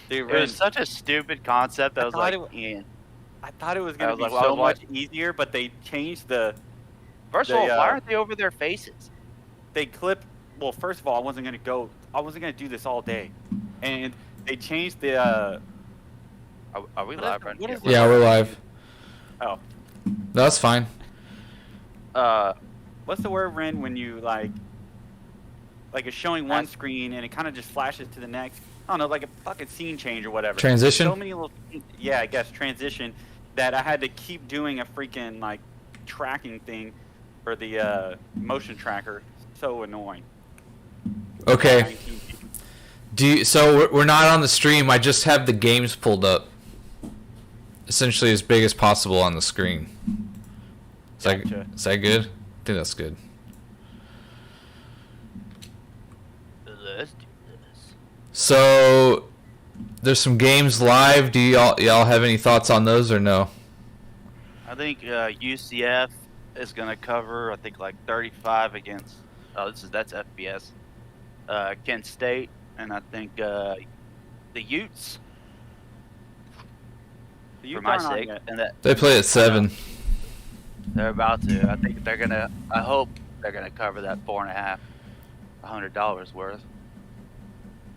Dude, It was such a stupid concept. I was like, I thought it was gonna be so much easier, but they changed the. First of all, why aren't they over their faces? They clip. Well, first of all, I wasn't gonna do this all day, and they changed the. Are we live? Yeah, we're live. Oh. No, that's fine. What's the word, Ren, when you like it's showing one screen and it kind of just flashes to the next? I don't know, like a fucking scene change or whatever. Transition? So many little, yeah, I guess transition, that I had to keep doing a freaking like tracking thing for the motion tracker. So annoying. Okay. So we're not on the stream. I just have the games pulled up, essentially as big as possible on the screen. Is that good? I think that's good. Let's do this. So there's some games live. Do y'all have any thoughts on those or no? I think UCF is gonna cover. I think like 35 against. Oh, that's FBS. Kent State, and I think the Utes. For my sake, and that they play at 7. They're about to. I think they're gonna. I hope they're gonna cover that $4.5, $100 worth.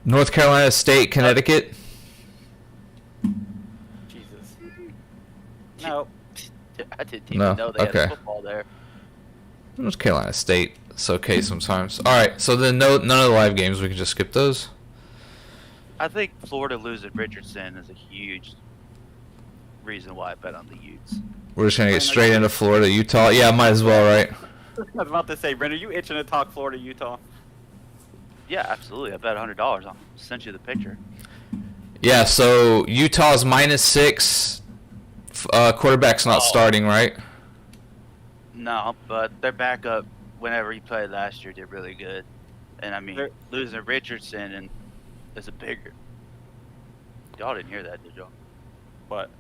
North Carolina State, Connecticut. Jesus. No. I didn't even know they had football there. North Carolina State. It's okay sometimes. All right, so then none of the live games. We can just skip those. I think Florida losing Richardson is a huge reason why I bet on the Utes. We're just gonna get straight into Florida, Utah. Yeah, might as well, right? I was about to say, Brent, are you itching to talk Florida, Utah? Yeah, absolutely. I bet $100. I'll send you the picture. Yeah, so Utah's -6. Quarterback's not starting, right? No, but their backup, whenever he played last year, did really good. And I mean, losing Richardson and is a bigger. Y'all didn't hear that, did y'all? What?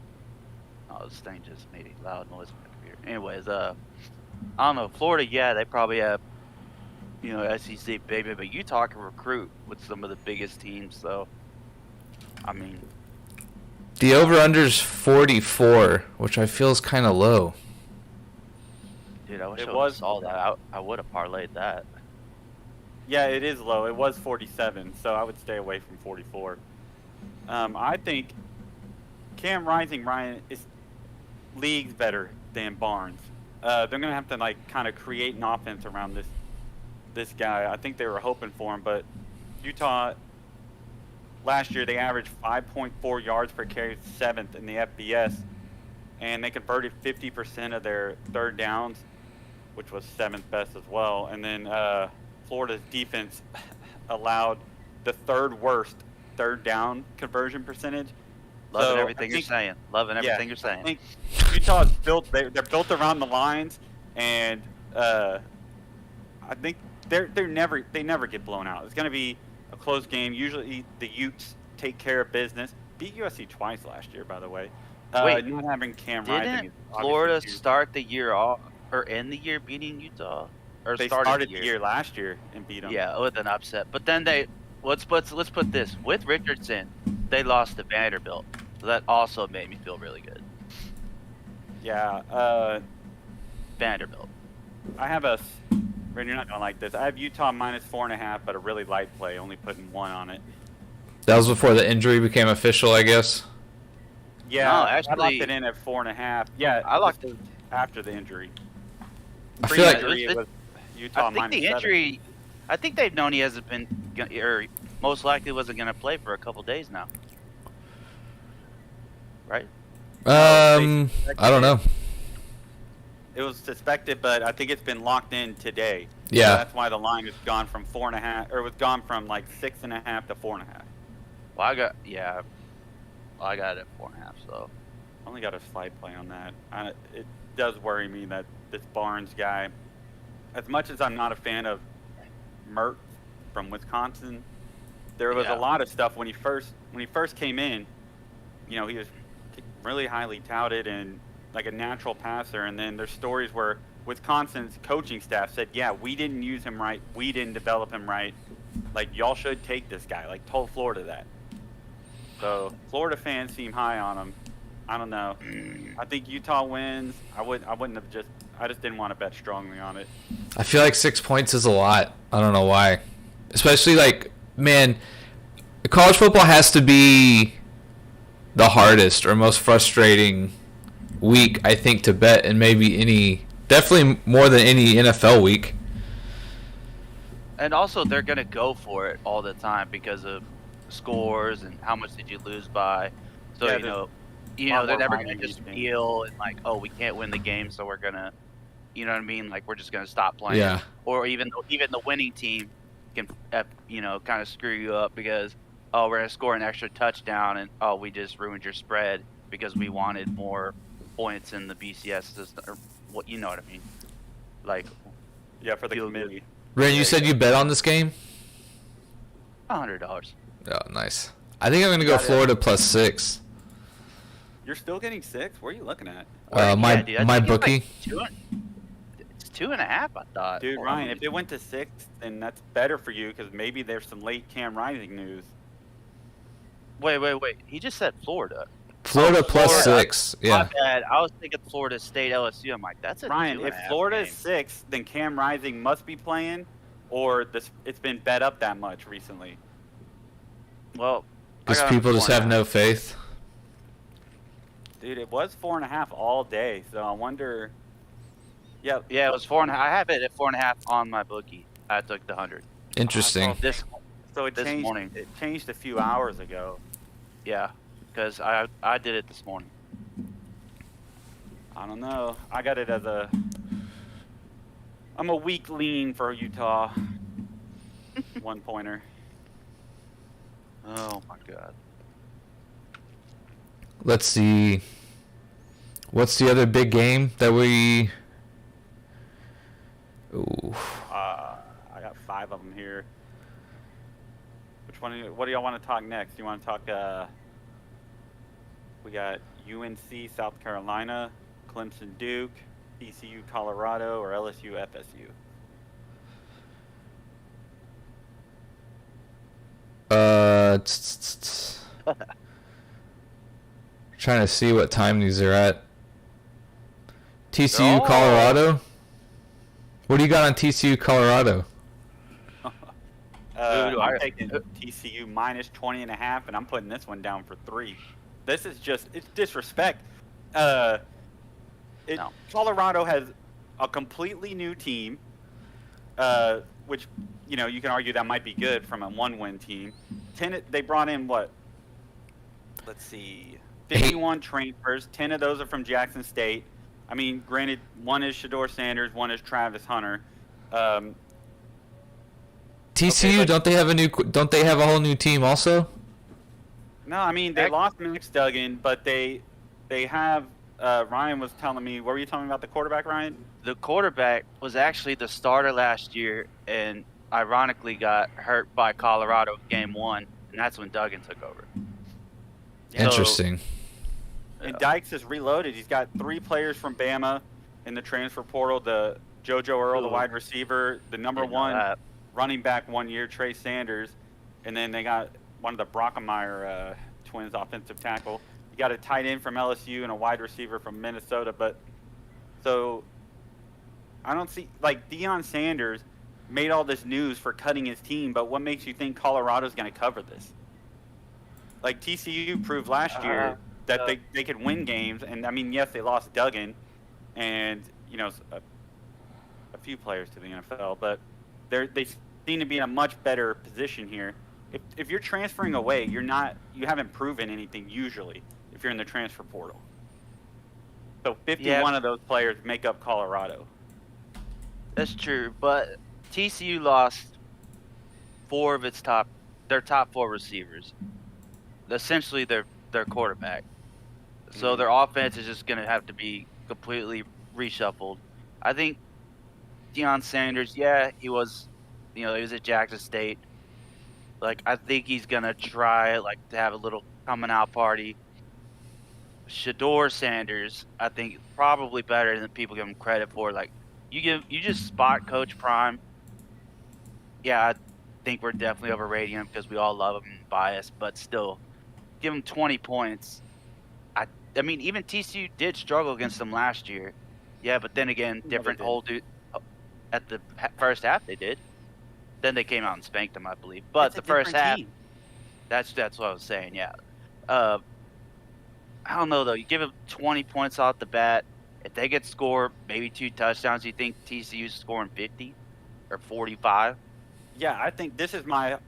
Oh, this thing just made a loud noise in my computer. Anyways, I don't know. Florida, yeah, they probably have, SEC baby, but Utah can recruit with some of the biggest teams. So, I mean, the over/under's 44, which I feel is kind of low. Dude, I wish I saw that. I would have parlayed that. Yeah, it is low. It was 47, so I would stay away from 44. I think Cam Rising Ryan is leagues better than Barnes. They're gonna have to kind of create an offense around this guy. I think they were hoping for him, but Utah last year they averaged 5.4 yards per carry, 7th in the FBS, and they converted 50% of their third downs, which was 7th best as well. And then Florida's defense allowed the 3rd worst third down conversion percentage. Loving everything you're saying. Loving everything you're saying. I think Utah's built. They're built around the lines, and I think they never get blown out. It's going to be a close game. Usually the Utes take care of business. Beat USC twice last year, by the way. Wait, not having Cam Rising. Didn't Florida start the year off or end the year beating Utah? Or they started the year last year and beat them. Yeah, with an upset. But then let's put this with Richardson. They lost to Vanderbilt, so that also made me feel really good. Yeah, Vanderbilt. I have Ren, you're not gonna like this. I have Utah -4.5, but a really light play, only putting 1 on it. That was before the injury became official, I guess. Yeah, no, actually, I locked it in at 4.5. Yeah, I locked it after the injury. I feel like it was Utah I think the injury. I think they've known he hasn't been, or most likely wasn't going to play for a couple days now. Right? I don't know. It was suspected, but I think it's been locked in today. Yeah. So that's why the line has gone from 4.5, or it was gone from 6.5 to 4.5. Well, I got it at 4.5. So Only got a slight play on that. It does worry me that this Barnes guy, as much as I'm not a fan of Mert from Wisconsin, there was a lot of stuff when he first came in. He was really highly touted and like a natural passer, and then there's stories where Wisconsin's coaching staff said, "Yeah, we didn't use him right. We didn't develop him right. Like, y'all should take this guy. Like, told Florida that. So, Florida fans seem high on him. I don't know. I think Utah wins. I just didn't want to bet strongly on it. I feel like 6 points is a lot. I don't know why. Especially, like, man, college football has to be the hardest or most frustrating week, I think, to bet in definitely more than any NFL week. And also, they're going to go for it all the time because of scores and how much did you lose by. So, yeah, they're never going to just feel and like, oh, we can't win the game, so we're going to, you know what I mean? Like, we're just going to stop playing. Yeah. Or even the winning team can, kind of screw you up because, oh, we're going to score an extra touchdown and, oh, we just ruined your spread because we wanted more points in the BCS system. Or what, you know what I mean? Like, yeah, for the committee. Ren, you said you bet on this game? $100. Oh, nice. I think I'm going to go Florida plus 6. You're still getting 6? Where are you looking at? My bookie. Like it's 2.5, I thought. Dude, Ryan, if it went to 6, then that's better for you because maybe there's some late Cam Rising news. Wait. He just said Florida. Florida plus 6. Yeah. My bad. I was thinking Florida State LSU. I'm like, that's a Ryan, if Florida is game. 6, then Cam Rising must be playing, or it's been bet up that much recently. Well, because people just have no faith. Dude, it was 4.5 all day, so I wonder. Yeah, it was 4.5. I have it at 4.5 on my bookie. I took the 100. Interesting. So this morning. It changed a few hours ago. Yeah, because I did it this morning. I don't know. I got it as I'm a weak lean for Utah. 1-pointer. Oh my god. Let's see. What's the other big game that we... Ooh. I got 5 of them here. Which one? What do y'all want to talk next? You want to talk? We got UNC, South Carolina, Clemson, Duke, TCU, Colorado, or LSU, FSU. Trying to see what time these are at. TCU, Colorado. What do you got on TCU, Colorado? I'm taking TCU minus 20.5, and I'm putting this one down for 3. This is it's disrespect. Colorado has a completely new team, which, you can argue that might be good from a 1-win team. They brought in what? Let's see, 51 transfers. 10 of those are from Jackson State. I mean, granted, one is Shedeur Sanders, one is Travis Hunter. TCU, don't they have a whole new team also? No, I mean they lost Max Duggan, but they have. Ryan was telling me. What were you telling me about the quarterback, Ryan? The quarterback was actually the starter last year, and ironically got hurt by Colorado game 1, and that's when Duggan took over. Interesting. And Dykes is reloaded. He's got 3 players from Bama in the transfer portal. The JoJo Earl, the wide receiver, the number 1 running back 1 year, Trey Sanders, and then they got one of the Brockemeyer twins, offensive tackle. You got a tight end from LSU and a wide receiver from Minnesota. But so I don't see, like, Deion Sanders made all this news for cutting his team, but what makes you think Colorado's going to cover this? Like, TCU proved last year that they could win games, and I mean, yes, they lost Duggan and a few players to the NFL, but they seem to be in a much better position here. If you're transferring away, you haven't proven anything usually if you're in the transfer portal. So 51 of those players make up Colorado. That's true, but TCU lost 4 of their top 4 receivers. Essentially their quarterback. So their offense is just going to have to be completely reshuffled. I think Deion Sanders, he was at Jackson State. Like, I think he's going to try, like, to have a little coming out party. Shedeur Sanders, I think, probably better than people give him credit for. Like, you just spot Coach Prime. Yeah, think we're definitely overrating him because we all love him and biased, but still, give him 20 points. I mean, even TCU did struggle against them last year. Yeah, but then again, different whole dude. At the first half, they did. Then they came out and spanked them, I believe. But the first half, that's what I was saying. Yeah. I don't know though. You give them 20 points off the bat. If they get scored, maybe 2 touchdowns, you think TCU's scoring 50 or 45? Yeah, I think this is my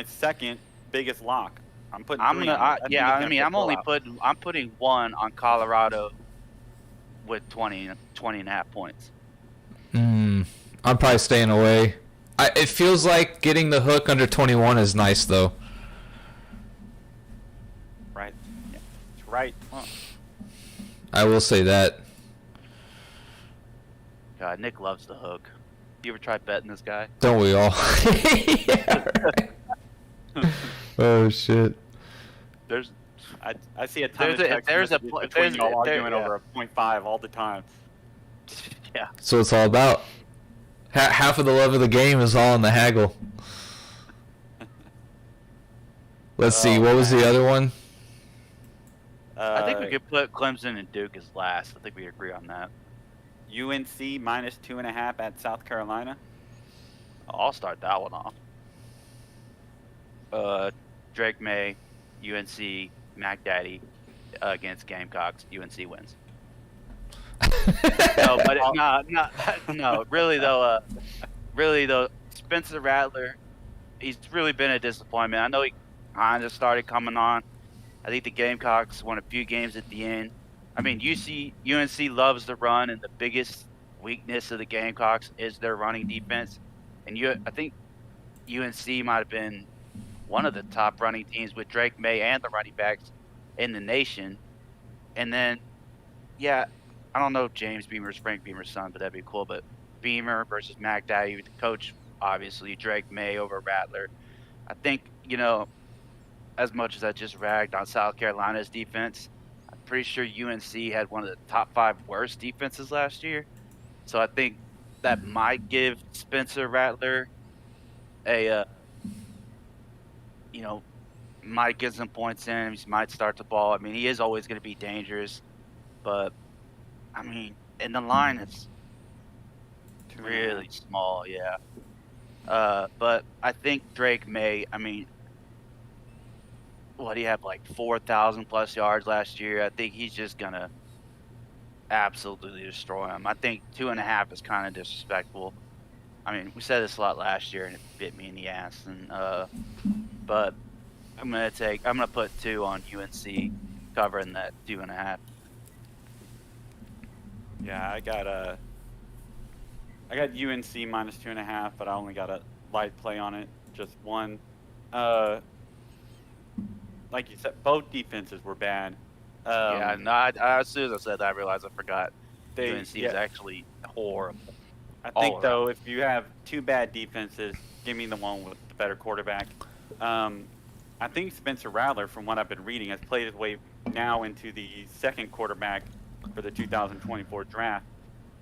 second biggest lock. I'm putting. I'm 3 gonna. on it. I mean, I'm putting 1 on Colorado with 20 and a half points. I'm probably staying away. It feels like getting the hook under 21 is nice though. Right. Yeah. It's right. I will say that. God, Nick loves the hook. You ever try betting this guy? Don't we all? Yeah, right. Oh shit. I see a ton of text messages between y'all arguing over a 0.5 all the time. Yeah. So it's all about half of the love of the game is all in the haggle. Let's see. What was the other one? I think we could put Clemson and Duke as last. I think we agree on that. UNC minus 2.5 at South Carolina. I'll start that one off. Drake May, UNC, Mac Daddy against Gamecocks. UNC wins. No, but no. Really though, Spencer Rattler, he's really been a disappointment. I know he kind of started coming on. I think the Gamecocks won a few games at the end. I mean, UNC loves the run, and the biggest weakness of the Gamecocks is their running defense. And I think UNC might have been one of the top running teams with Drake May and the running backs in the nation. And then, yeah, I don't know if James Beamer's Frank Beamer's son, but that'd be cool. But Beamer versus Mac Daddy, the coach, obviously, Drake May over Rattler. I think, as much as I just ragged on South Carolina's defense, I'm pretty sure UNC had one of the top 5 worst defenses last year. So I think that might give Spencer Rattler might get some points in. He might start the ball. I mean, he is always going to be dangerous. But, I mean, and the line is really small, yeah. But I think Drake May, I mean, he had like 4,000 plus yards last year. I think he's just going to absolutely destroy him. I think 2.5 is kind of disrespectful. I mean, we said this a lot last year, and it bit me in the ass. And but I'm gonna put 2 on UNC covering that 2.5. Yeah, I got UNC minus 2.5, but I only got a light play on it, just 1. Like you said, both defenses were bad. As soon as I said that, I realized I forgot. UNC is actually horrible. I think, though, if you have 2 bad defenses, give me the one with the better quarterback. I think Spencer Rattler, from what I've been reading, has played his way now into the second quarterback for the 2024 draft.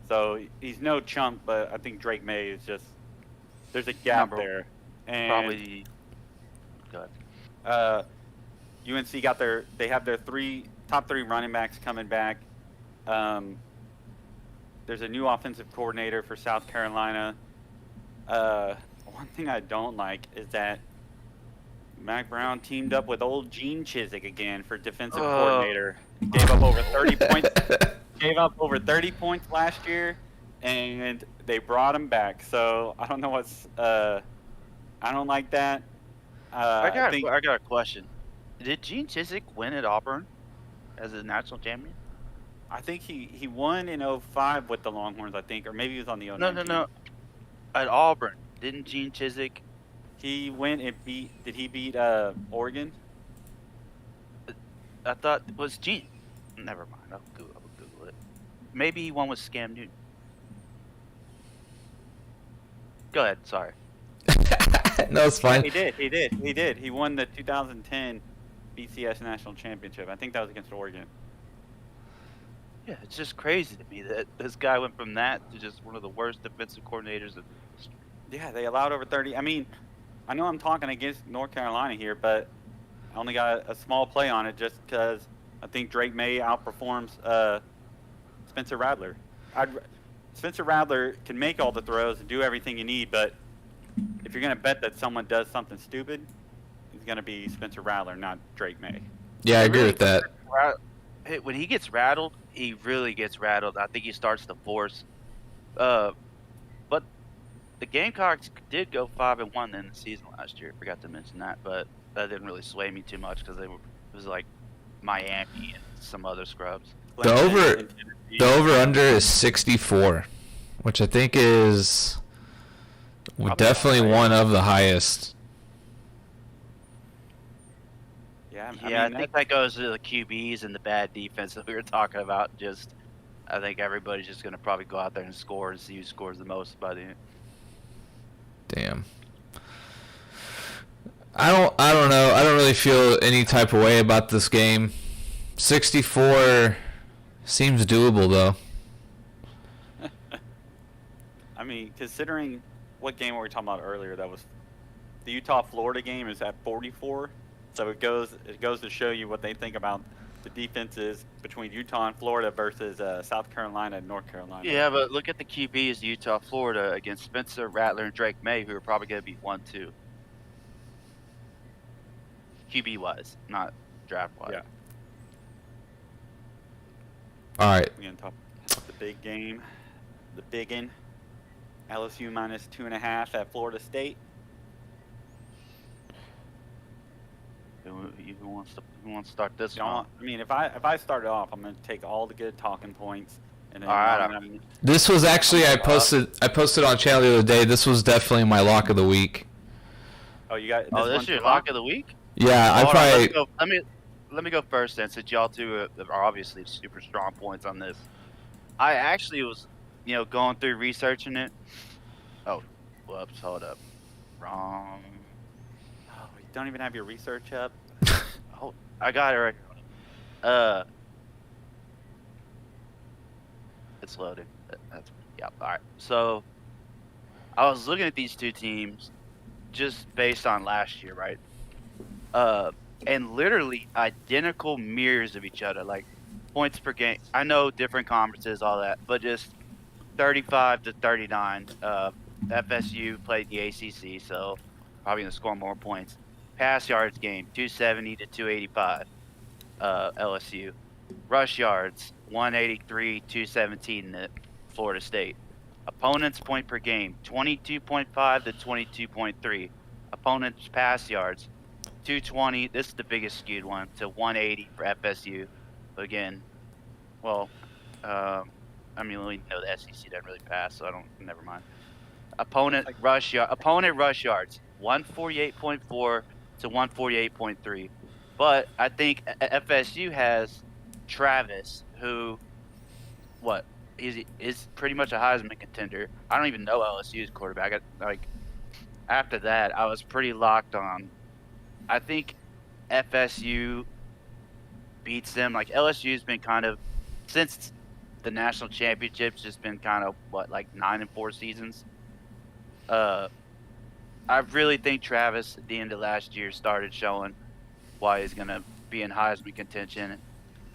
So he's no chump, but I think Drake May is just – there's a gap there. And probably – go ahead. UNC they have their top 3 running backs coming back. There's a new offensive coordinator for South Carolina. One thing I don't like is that Mac Brown teamed up with old Gene Chizik again for defensive coordinator. Gave up over 30 points. Gave up over 30 points last year, and they brought him back. So I don't know what's. I don't like that. I got a question. Did Gene Chizik win at Auburn as a national champion? I think he won in 05 with the Longhorns, I think, or maybe he was on the 09 No. At Auburn, didn't Gene Chizik? He went and beat. Did he beat Oregon? I thought it was Gene. Never mind. I'll Google it. Maybe he won with Scam Newton. Go ahead. Sorry. No, it's fine. Yeah, he did. He won the 2010 BCS National Championship. I think that was against Oregon. Yeah, it's just crazy to me that this guy went from that to just one of the worst defensive coordinators. Yeah, they allowed over 30. I mean, I know I'm talking against North Carolina here, but I only got a small play on it just because I think Drake May outperforms Spencer Rattler. Spencer Rattler can make all the throws and do everything you need, but if you're going to bet that someone does something stupid, it's going to be Spencer Rattler, not Drake May. Yeah, I agree with that. When he gets rattled, he really gets rattled. I think he starts to force. But the Gamecocks did go 5-1 in the season last year. Forgot to mention that, but that didn't really sway me too much because it was like Miami and some other scrubs. The over under is 64, which I think is definitely one of the highest. Yeah, I think that goes to the QBs and the bad defense that we were talking about. I think everybody's just going to probably go out there and score and see who scores the most by the end. Damn. I don't know. I don't really feel any type of way about this game. 64 seems doable though. I mean, considering what game we were talking about earlier, that was the Utah-Florida game is at 44. So it goes to show you what they think about the defenses between Utah and Florida versus South Carolina and North Carolina. Yeah, but look at the QBs, Utah, Florida, against Spencer Rattler and Drake May, who are probably going to be 1-2. QB-wise, not draft-wise. Yeah. All right. We're going to talk about the big game, the biggin. LSU minus 2.5 at Florida State. Who wants to start this I one? mean, if I start it off, I'm going to take all the good talking points. And then All right. This was actually I posted on channel the other day. This was definitely my lock of the week. Oh, you got. This is your lock of the week? Yeah, I probably. Let me go first then, since y'all two are obviously super strong points on this. I actually was, going through researching it. Oh, whoops, hold up. Wrong. Oh, you don't even have your research up. Oh, I got it right. It's loaded. Yeah. All right. So, I was looking at these two teams, just based on last year, right? And literally identical mirrors of each other, like points per game. I know different conferences, all that, but just 35 to 39. FSU played the ACC, so probably gonna score more points. Pass yards game 270 to 285. LSU. Rush yards 183 217 at Florida State. Opponents point per game 22.5 to 22.3. Opponents pass yards 220. This is the biggest skewed one to 180 for FSU. But again, well, we know the SEC doesn't really pass, so never mind. Opponent rush yards 148.4 to 148.3. But I think FSU has Travis, who is pretty much a Heisman contender. I don't even know LSU's quarterback. After that, I was pretty locked on. I think FSU beats them. Like LSU's been kind of, since the national championships, just been kind of 9-4 seasons. I really think Travis at the end of last year started showing why he's gonna be in Heisman contention,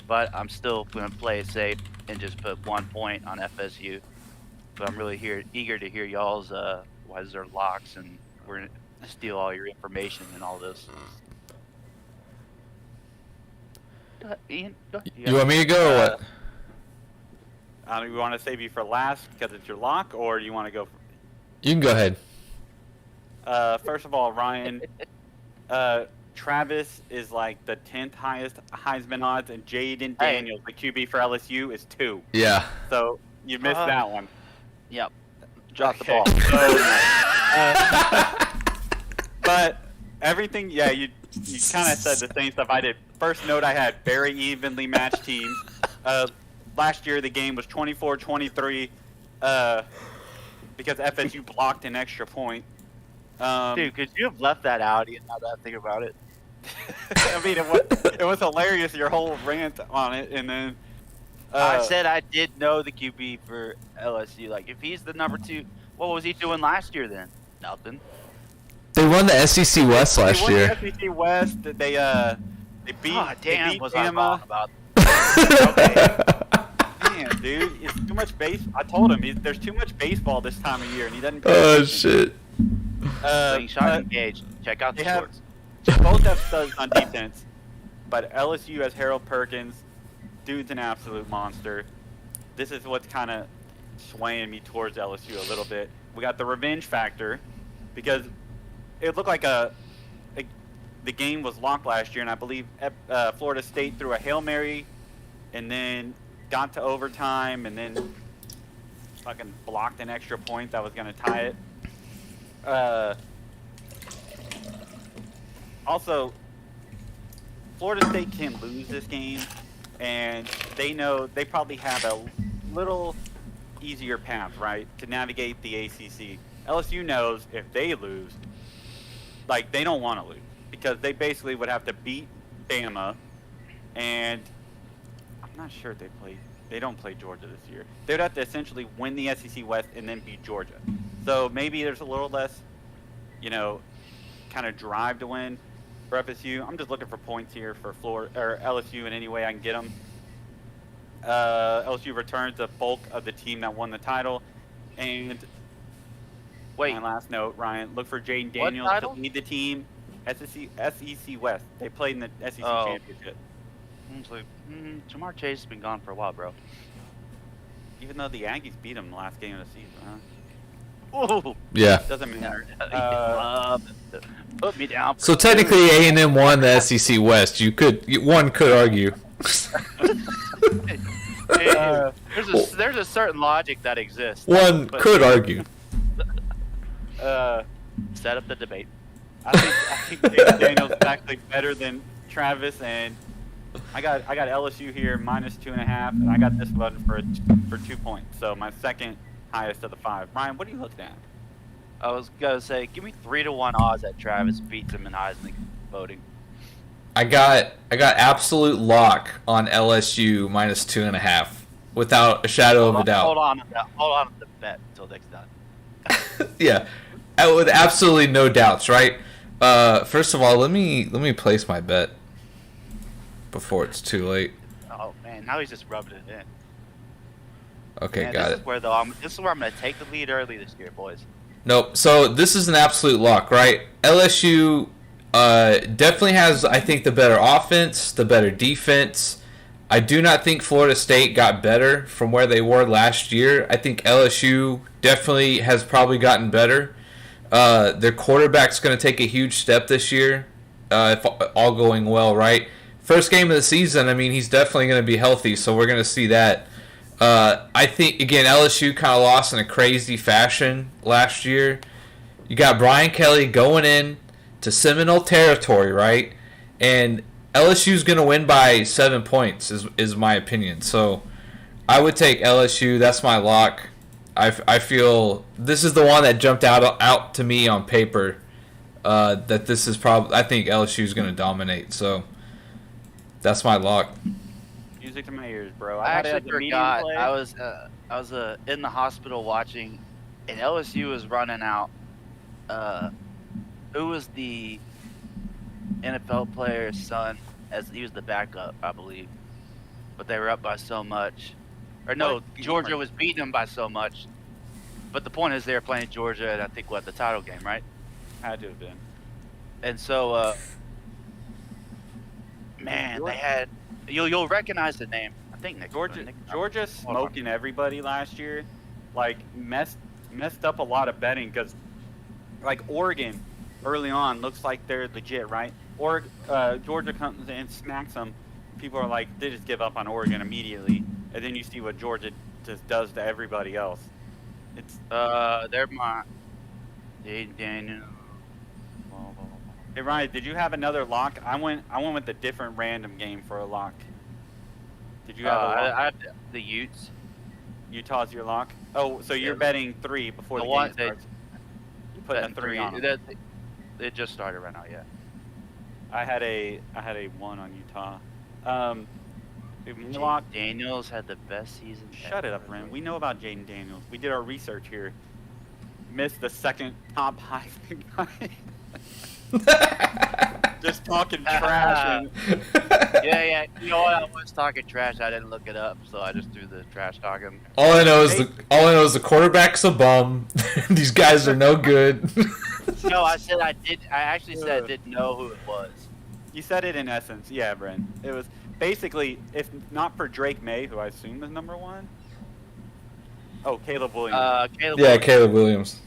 but I'm still gonna play it safe and just put 1 point on FSU. But I'm really eager to hear y'all's why these are locks, and we're gonna steal all your information and all this. Go ahead, Ian. Go ahead. You want me to go or what? Do you want to save you for last because it's your lock, or do you want to go? You can go ahead. First of all, Ryan, Travis is like the 10th highest Heisman odds, and Jaden Daniels, the QB for LSU, is 2. Yeah. So you missed that one. Yep. Drop the ball. But everything, you kind of said the same stuff I did. First note I had, very evenly matched teams. Last year the game was 24-23 because FSU blocked an extra point. Dude, could you have left that out? Now that I think about it. I mean, it was hilarious, your whole rant on it, and then I said I did know the QB for LSU. Like, if he's the number 2, what was he doing last year then? Nothing. They won the SEC West last year. The SEC West. They beat. God damn, they beat was I Bama. wrong about? Man, dude, it's too much I told him there's too much baseball this time of year, and he doesn't. Oh shit. Slingshot engaged. Check out the shorts. Both have studs on defense, but LSU has Harold Perkins. Dude's an absolute monster. This is what's kind of swaying me towards LSU a little bit. We got the revenge factor, because it looked like the game was locked last year, and I believe Florida State threw a Hail Mary, and then got to overtime, and then fucking blocked an extra point that was going to tie it. Also, Florida State can lose this game, and they know they probably have a little easier path, right, to navigate the ACC. LSU knows if they lose, like, they don't want to lose, because they basically would have to beat Bama, and I'm not sure if they don't play Georgia this year. They would have to essentially win the SEC West and then beat Georgia. So maybe there's a little less, kind of drive to win for FSU. I'm just looking for points here for Florida or LSU in any way I can get them. LSU returns the bulk of the team that won the title. And my last note, Ryan, look for Jaden Daniels to lead the team. SEC West. They played in the SEC championship. Jamar Chase has been gone for a while, bro. Even though the Aggies beat him the last game of the season, huh? Ooh. Yeah. Doesn't matter. Put me down. So technically, A&M won the SEC West. One could argue. There's a certain logic that exists. One could argue. Set up the debate. I think Jaden Daniels is actually better than Travis, and I got LSU here -2.5, and I got this one for 2 points. So my second highest of the 5. Ryan, what are you looking at? I was gonna say, give me 3-1 odds that Travis beats him in Heisman voting. I got absolute lock on LSU -2.5, without a shadow of a doubt. Hold on to the bet until next time. Yeah, with absolutely no doubts, right? First of all, let me place my bet before it's too late. Oh man, now he's just rubbing it in. Okay, man, got this it. Is where, this is where I'm gonna take the lead early this year, boys. Nope. So this is an absolute lock, right? LSU definitely has, I think, the better offense, the better defense. I do not think Florida State got better from where they were last year. I think LSU definitely has probably gotten better. Their quarterback's going to take a huge step this year, if all going well, right? First game of the season, I mean, he's definitely going to be healthy, so we're going to see that. I think, again, LSU kind of lost in a crazy fashion last year. You got Brian Kelly going in to Seminole territory, right? And LSU's going to win by 7 points, is my opinion. So I would take LSU. That's my lock. I feel this is the one that jumped out to me on paper, that this is probably, I think LSU's going to dominate. So that's my lock. Music to my ears, bro. I actually forgot. I was in the hospital watching, and LSU was running out. Who was the NFL player's son? As he was the backup, I believe. But they were up by so much. Or no, Georgia was beating them by so much. But the point is, they were playing Georgia at, I think, the title game, right? Had to have been. And so, man, they had. You'll recognize the name. I think Georgia smoking everybody last year, like messed up a lot of betting, because like Oregon early on looks like they're legit, right? Or Georgia comes in and smacks them. People are like, they just give up on Oregon immediately, and then you see what Georgia just does to everybody else. It's they're my Daniel. Hey Ryan, did you have another lock? I went with a different random game for a lock. Did you have a lock? I have the Utes. Utah's your lock? Oh, so you're betting 3 before the game starts. You put a 3 on them. It just started right now, yeah. I had a 1 on Utah. Lock. Daniels had the best season. Shut it up, Ren. We know about Jaden Daniels. We did our research here. Missed the second top Heisman guy. Just talking trash. And... yeah. You know what? I was talking trash. I didn't look it up, so I just threw the trash talking. All I know is the quarterback's a bum. These guys are no good. No, I said I did. I actually said I didn't know who it was. You said it in essence, yeah, Brent. It was basically, if not for Drake May, who I assume is number 1. Oh, Caleb Williams. Caleb Williams.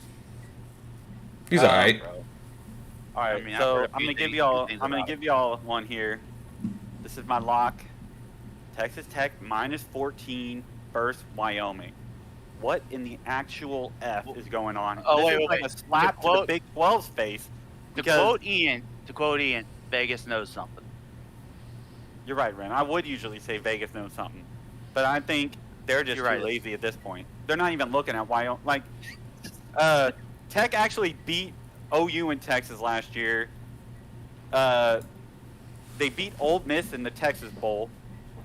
He's all right. All right, I mean, so I'm gonna give y'all one here. This is my lock. Texas Tech -14 versus Wyoming. What in the actual F is going on? Oh, this wait. a slap to the Big 12's face. To quote Ian, Vegas knows something. You're right, Ren. I would usually say Vegas knows something, but I think they're just too lazy at this point. They're not even looking at Wyoming. Like, Tech actually beat OU in Texas last year. They beat Ole Miss in the Texas Bowl.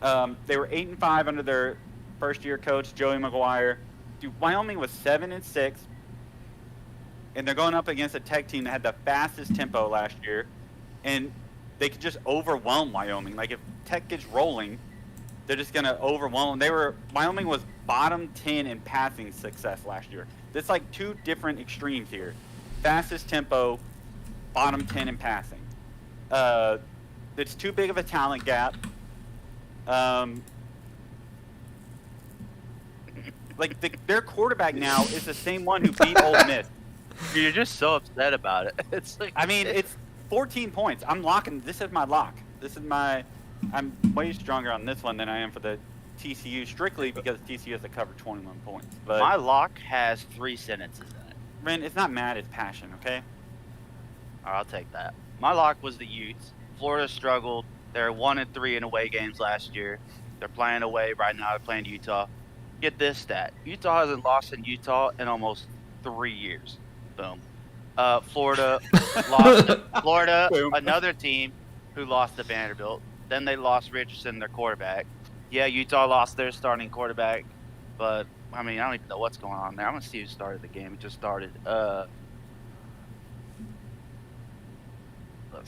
They were 8-5 under their first-year coach Joey McGuire. Dude, Wyoming was 7-6, and they're going up against a Tech team that had the fastest tempo last year, and they could just overwhelm Wyoming. Like, if Tech gets rolling, they're just gonna overwhelm them. Wyoming was bottom 10 in passing success last year. There's like 2 different extremes here. Fastest tempo, bottom 10 in passing. It's too big of a talent gap. Their quarterback now is the same one who beat Ole Miss. You're just so upset about it. It's like, I mean, it's 14 points. I'm locking. This is my lock. I'm way stronger on this one than I am for the TCU, strictly because TCU has to cover 21 points. But my lock has 3 sentences in it. Ren, it's not mad, it's passion, okay? I'll take that. My lock was the Utes. Florida struggled. They're 1-3 in away games last year. They're playing away right now. They're playing Utah. Get this stat. Utah hasn't lost in Utah in almost 3 years. Boom. Florida lost. Florida, another team who lost to Vanderbilt. Then they lost Richardson, their quarterback. Yeah, Utah lost their starting quarterback, but I mean, I don't even know what's going on there. I'm gonna see who started the game. It just started. Let's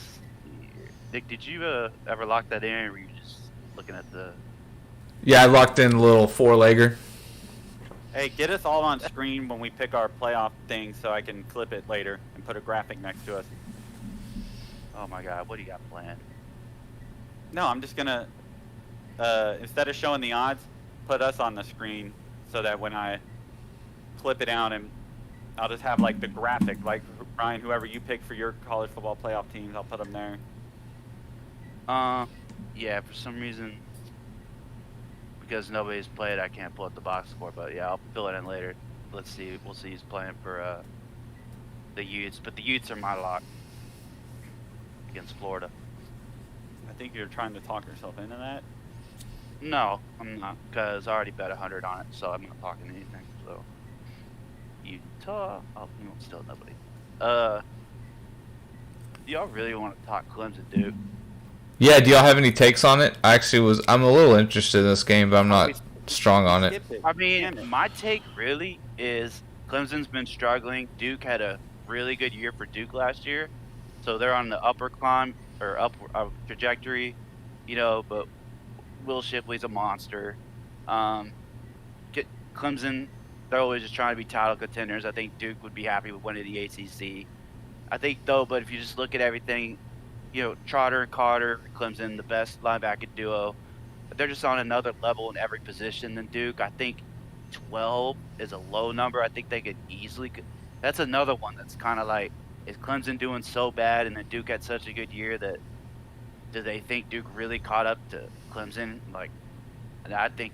see here. Dick, did you ever lock that in, or were you just looking at the? Yeah, I locked in a little 4-legger. Hey, get us all on screen when we pick our playoff thing so I can clip it later and put a graphic next to us. Oh my God, what do you got planned? No, I'm just gonna instead of showing the odds, put us on the screen so that when I clip it out, and I'll just have like the graphic, like Ryan, whoever you pick for your college football playoff teams, I'll put them there. Yeah, for some reason, because nobody's played, I can't pull up the box score, but yeah, I'll fill it in later. Let's see. We'll see who's playing for the Utes, but the Utes are my lock against Florida. I think you're trying to talk yourself into that. No, I'm not, because I already bet 100 on it, so I'm not talking anything. So Utah, still nobody. Do y'all really want to talk Clemson, Duke? Yeah, do y'all have any takes on it? I'm a little interested in this game, but I'm not strong on it. I mean, my take really is Clemson's been struggling. Duke had a really good year for Duke last year, so they're on the upper climb or up trajectory, but Will Shipley's a monster. Clemson, they're always just trying to be title contenders. I think Duke would be happy with winning the ACC. I think, though, but if you just look at everything, Trotter and Carter, Clemson, the best linebacker duo, but they're just on another level in every position than Duke. I think 12 is a low number. I think they could easily – that's another one that's kind of like, is Clemson doing so bad and then Duke had such a good year that do they think Duke really caught up to Clemson? And I think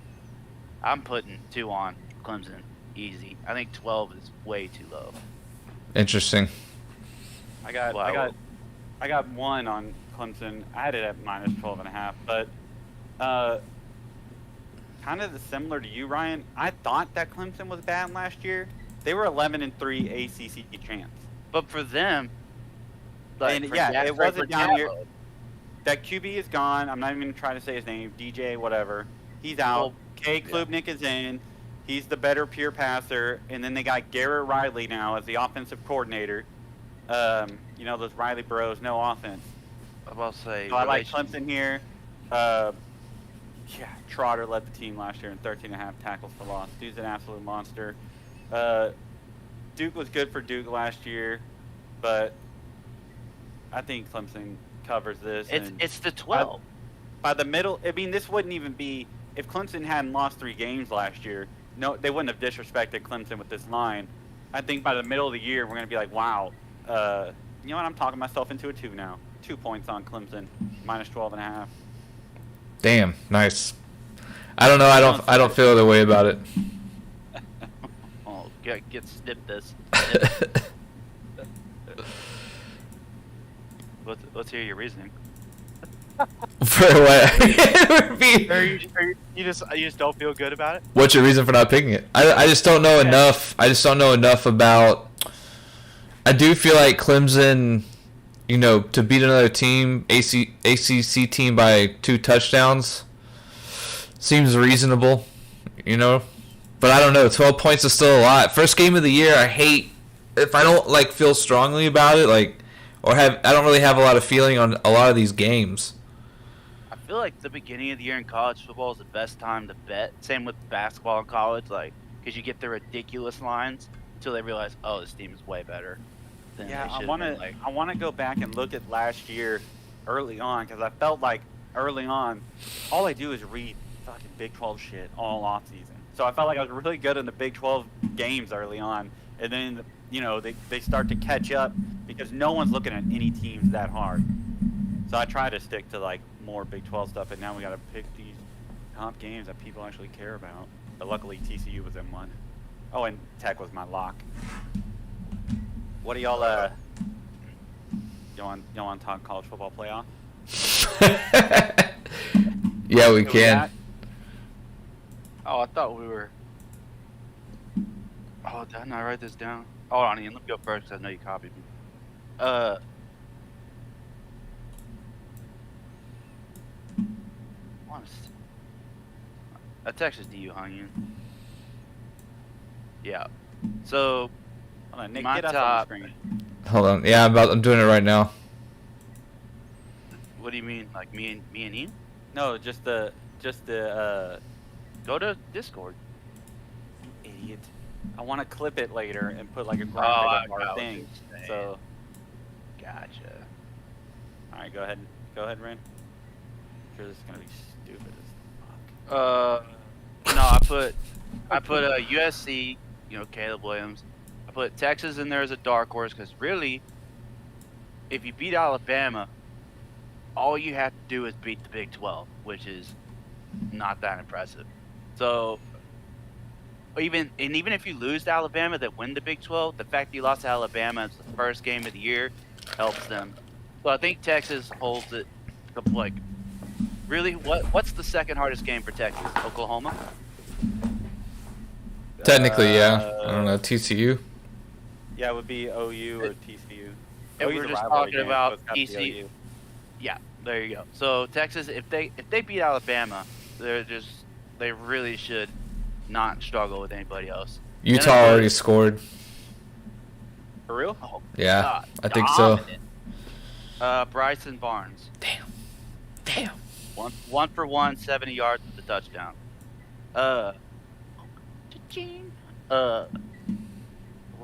I'm putting 2 on Clemson easy. I think 12 is way too low. Interesting. I got 1 on Clemson. I had it at -12.5, but kind of similar to you, Ryan. I thought that Clemson was bad last year. They were 11-3 ACC champs. But for them, it wasn't down here. That QB is gone. I'm not even trying to say his name. DJ, whatever. He's out. Kay Klubnik is in. He's the better pure passer. And then they got Garrett Riley now as the offensive coordinator. You know, those Riley Bros, no offense. I'm about to say. So I like Clemson here. Yeah, Trotter led the team last year in 13.5 tackles for loss. Dude's an absolute monster. Duke was good for Duke last year, but I think Clemson covers this. It's the 12. By the middle, I mean, this wouldn't even be if Clemson hadn't lost 3 games last year. No, they wouldn't have disrespected Clemson with this line. I think by the middle of the year, we're gonna be like, wow. You know what? I'm talking myself into a 2 now. 2 points on Clemson, minus 12.5. Damn, nice. I don't know. I don't feel the way about it. Oh, get snipped this. Let's hear your reasoning. For what? You just don't feel good about it? What's your reason for not picking it? I just don't know enough. I just don't know enough about. I do feel like Clemson, you know, to beat another team, ACC team by 2 touchdowns, seems reasonable, you know. But I don't know. 12 points is still a lot. First game of the year, I hate if I don't like feel strongly about it, like, or I don't really have a lot of feeling on a lot of these games. I feel like the beginning of the year in college football is the best time to bet. Same with basketball in college, like, because you get the ridiculous lines until they realize, oh, this team is way better. Yeah, I want to go back and look at last year early on, because I felt like early on, all I do is read fucking Big 12 shit all off season. So I felt like I was really good in the Big 12 games early on, and then you know they start to catch up because no one's looking at any teams that hard. So I try to stick to like more Big 12 stuff, and now we got to pick these top games that people actually care about. But luckily TCU was in one. Oh, and Tech was my lock. What do y'all you want to talk college football playoff? Yeah, we can. Oh, I thought we were. Oh, did I not write this down? Hold on, Ian. Let me go first because I know you copied me. I texted to you, huh, Ian? Yeah. So, Hold on, Nick, my get us top. on the screen. Hold on. Yeah, I'm doing it right now. What do you mean, like me and Ian? No, just the Go to Discord. idiot. I want to clip it later and put like a I graphic of got our what thing. you're saying. So, Gotcha. all right, go ahead, Ren. I'm sure this is gonna be stupid as fuck. No, I put USC. You know, Caleb Williams. I put Texas in there as a dark horse because really, if you beat Alabama, all you have to do is beat the Big 12, which is not that impressive. So, even if you lose to Alabama that win the Big 12, the fact that you lost to Alabama as the first game of the year helps them. So I think Texas holds it. Like, really, what's the second hardest game for Texas? Oklahoma? Technically, yeah. I don't know. TCU. Yeah, it would be OU or TCU. And OU's we're a just rivalry talking game, about so it's gotta be TCU. OU. Yeah, there you go. So Texas, if they beat Alabama, they really should not struggle with anybody else. Utah already scored. For real? Oh, Yeah, God, I think so. dominant. Bryson Barnes. Damn. One for one, 70 yards with the touchdown.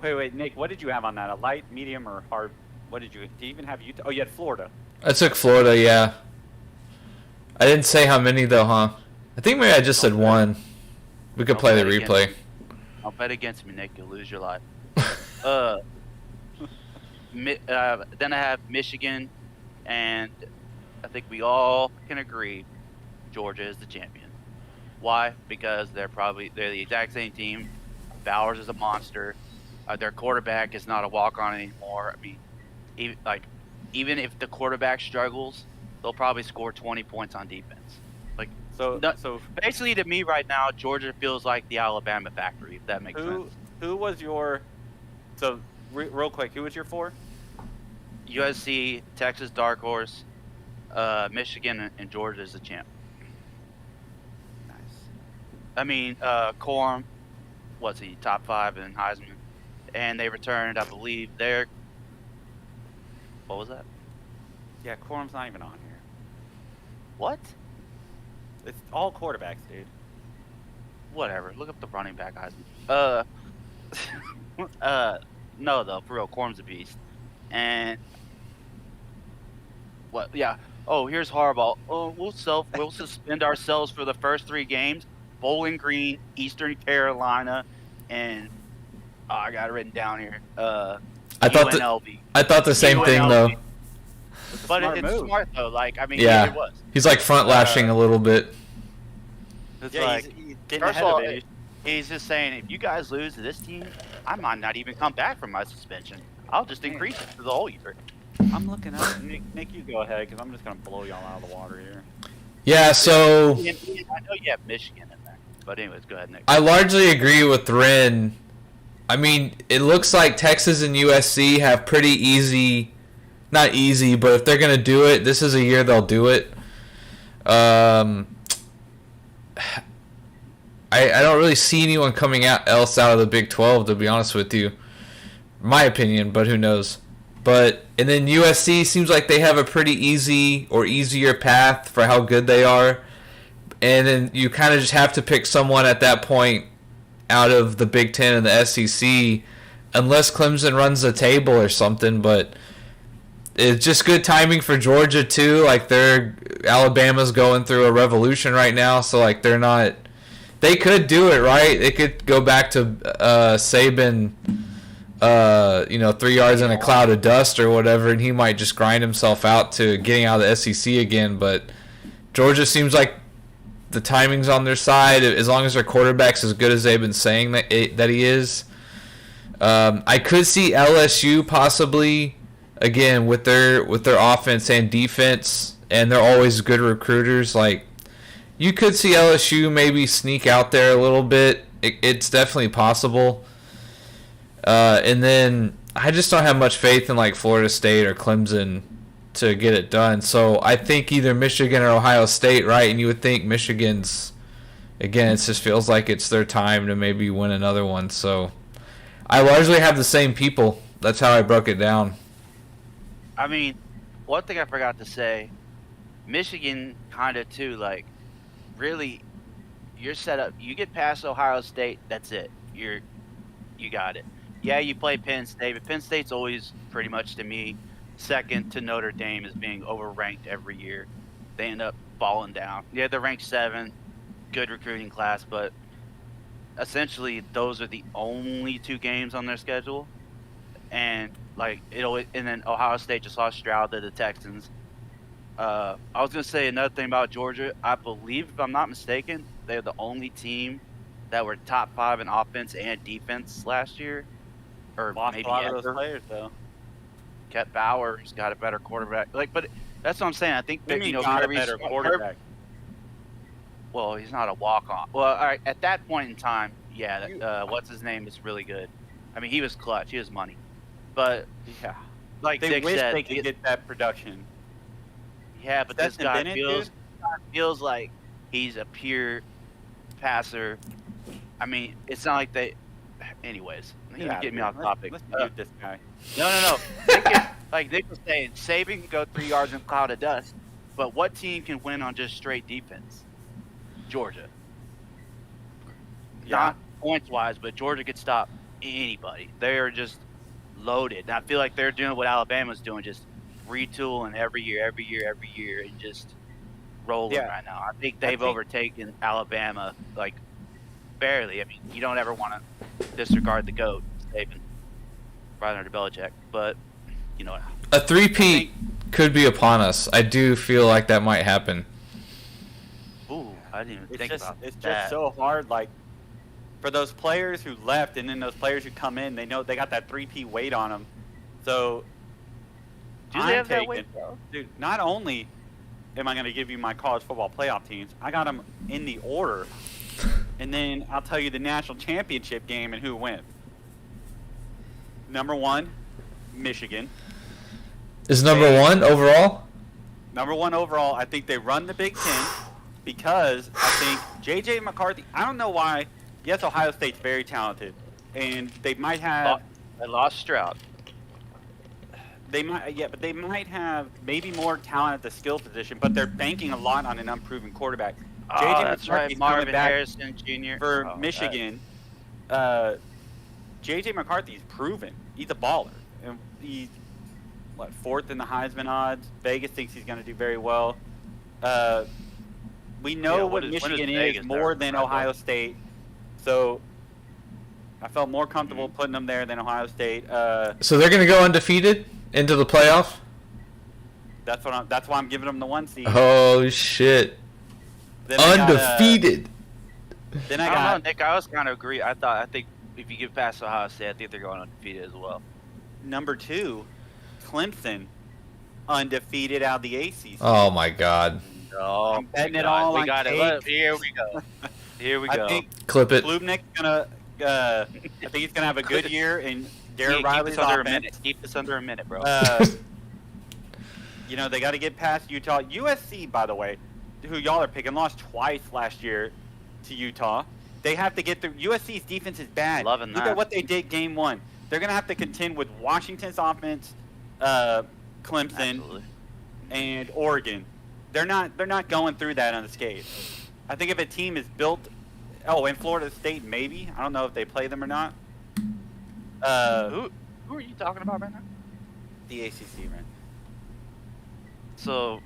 Wait, Nick, what did you have on that? A light, medium, or hard? What did you even have Utah? Oh, you had Florida. I took Florida, yeah. I didn't say how many though, huh? I think maybe I just said one. We could play the replay. I'll bet against me, Nick. You'll lose your life. Then I have Michigan, and I think we all can agree Georgia is the champion. Why? Because they're the exact same team. Bowers is a monster. Their quarterback is not a walk-on anymore. I mean, even if the quarterback struggles, they'll probably score 20 points on defense. Like, So basically, to me right now, Georgia feels like the Alabama factory. If that makes sense. who was your? So real quick, who was your 4? USC, Texas dark horse, Michigan, and Georgia is the champ. Nice. I mean, Corum, what's he, top 5 in Heisman, and they returned, I believe, their What was that? Yeah, Corum's not even on here. What? It's all quarterbacks, dude. Whatever. Look up the running back guys. No though, for real, Corm's a beast. And what? Yeah. Oh, here's Harbaugh. Oh, we'll suspend ourselves for the first 3 games: Bowling Green, Eastern Carolina, and I got it written down here. I thought UNLV. I thought the same thing though. But smart it's move. smart though. Like, I mean, Yeah. it was. He's like front lashing a little bit. It's Yeah, like, he's getting first ahead of all, of it. he's just saying, if you guys lose to this team, I might not even come back from my suspension. I'll just increase it for the whole year. I'm looking up. Nick, you go ahead, because I'm just going to blow y'all out of the water here. Yeah, so I know you have Michigan in there. But anyways, go ahead, Nick. I largely agree with Ren. I mean, it looks like Texas and USC have pretty easy, not easy, but if they're going to do it, this is a year they'll do it. I don't really see anyone coming else out of the Big 12, to be honest with you. My opinion, but who knows. And then USC seems like they have a pretty easy or easier path for how good they are. And then you kind of just have to pick someone at that point out of the Big Ten and the SEC, unless Clemson runs the table or something. But it's just good timing for Georgia too. Like Alabama's going through a revolution right now, so like they're not. They could do it, right? They could go back to Saban, 3 yards in a cloud of dust or whatever, and he might just grind himself out to getting out of the SEC again. But Georgia seems like the timing's on their side, as long as their quarterback's as good as they've been saying that he is. I could see LSU possibly, again, with their offense and defense, and they're always good recruiters. Like, you could see LSU maybe sneak out there a little bit. It's definitely possible. And then I just don't have much faith in like Florida State or Clemson to get it done. So I think either Michigan or Ohio State, right? And you would think Michigan's, again, it just feels like it's their time to maybe win another one. So I largely have the same people. That's how I broke it down. I mean, one thing I forgot to say, Michigan kind of too, like, really, you're set up. You get past Ohio State, that's it. You got it. Yeah, you play Penn State, but Penn State's always pretty much, to me, second to Notre Dame as being overranked every year. They end up falling down. Yeah, they're ranked 7, good recruiting class, but essentially those are the only 2 games on their schedule. And then Ohio State just lost Stroud to the Texans. I was gonna say another thing about Georgia. I believe, if I'm not mistaken, they're the only team that were top 5 in offense and defense last year, or Lost maybe a lot ever. of those players, though. Kept Bowers, got a better quarterback. But that's what I'm saying. I think that Got a Kirby's better quarterback. Well, he's not a walk-on. Well, all right, at that point in time, yeah. What's his name is really good. I mean, he was clutch. He was money. But Yeah. like They Dick wish said, they could get that production. yeah, but this Stetson guy Bennett, feels like he's a pure passer. I mean, it's not like they. Anyways, you get me off topic. Let's mute this guy. No. Like Nick was saying, Saban can go 3 yards in a cloud of dust, but what team can win on just straight defense? Georgia. Yeah. Not points-wise, but Georgia could stop anybody. They are just loaded. And I feel like they're doing what Alabama's doing, just retooling every year, and just rolling right now. I think they've overtaken Alabama, like, barely. I mean, you don't ever want to disregard the GOAT, Saban, right under Belichick, but you know what? A three-peat could be upon us. I do feel like that might happen. Ooh, I didn't even think about It's that. just so hard, like, for those players who left and then those players who come in, they know they got that 3P weight on them. So, Do they have that weight, bro? Dude, not only am I going to give you my college football playoff teams, I got them in the order. And then I'll tell you the national championship game and who wins. Number 1, Michigan. Is number 1 overall? Number 1 overall. I think they run the Big Ten because I think J.J. McCarthy, I don't know why. Yes, Ohio State's very talented. And they might have... They lost Stroud. They might, yeah, but they might have maybe more talent at the skill position, but they're banking a lot on an unproven quarterback. Oh, that's McCarthy's right. coming Marvin back Harrison Jr. for Oh, Michigan. JJ McCarthy's proven he's a baller, and he's what, 4th in the Heisman odds. Vegas thinks he's going to do very well. We know what Michigan is more than Ohio State, so I felt more comfortable putting them there than Ohio State. So they're going to go undefeated into the playoff? That's why I'm giving them the 1 seed. Oh shit! Then Undefeated. Then I don't know, Nick. I was kind of agree. I think if you get past Ohio State, I think they're going undefeated as well. Number 2, Clemson, undefeated out of the ACC. Oh my god! Oh, I'm betting it all on cake. Here we go. Here we go. I think Clip it. Klubnik's gonna. I think he's gonna have a good year, and Darren Riley's keep this under offense. a minute. Keep this under a minute, bro. You know, they got to get past Utah. USC, by the way, who y'all are picking, lost twice last year to Utah. They have to get through. USC's defense is bad. Loving Look that. at what they did game 1. They're going to have to contend with Washington's offense, Clemson, Absolutely. and Oregon. They're not going through that unscathed. I think if a team is built, and Florida State maybe. I don't know if they play them or not. Who are you talking about right now? The ACC, man. So,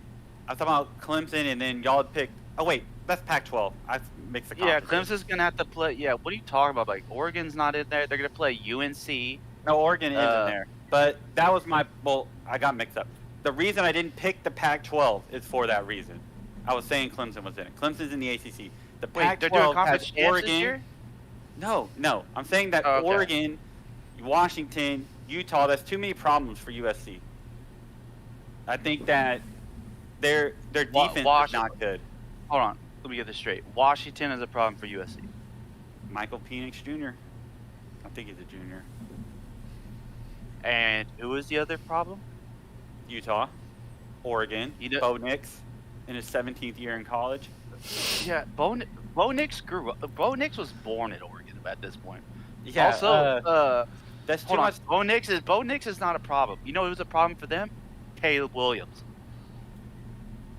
I'm talking about Clemson, and then y'all had picked. Oh wait, that's Pac-12. I mixed the yeah, conferences. Clemson's gonna have to play. Yeah, what are you talking about? Like Oregon's not in there. They're gonna play UNC. No, Oregon is in there. But that was my. Well, I got mixed up. The reason I didn't pick the Pac-12 is for that reason. I was saying Clemson was in it. Clemson's in the ACC. The Wait, they're doing Pac-12 conference has champs Oregon. this year? No. I'm saying that Oh, okay. Oregon, Washington, Utah. That's too many problems for USC. I think that their defense is not good. Hold on, let me get this straight. Washington is a problem for USC. Michael Penix Jr. I think he's a junior. And who is the other problem? Utah, Oregon, You know- Bo Nix in his 17th year in college. Yeah, Bo Nix grew up. Bo Nix was born in Oregon at this point. Yeah. Also, that's too hold on. much. Bo Nix is not a problem. You know who's a problem for them? Caleb Williams.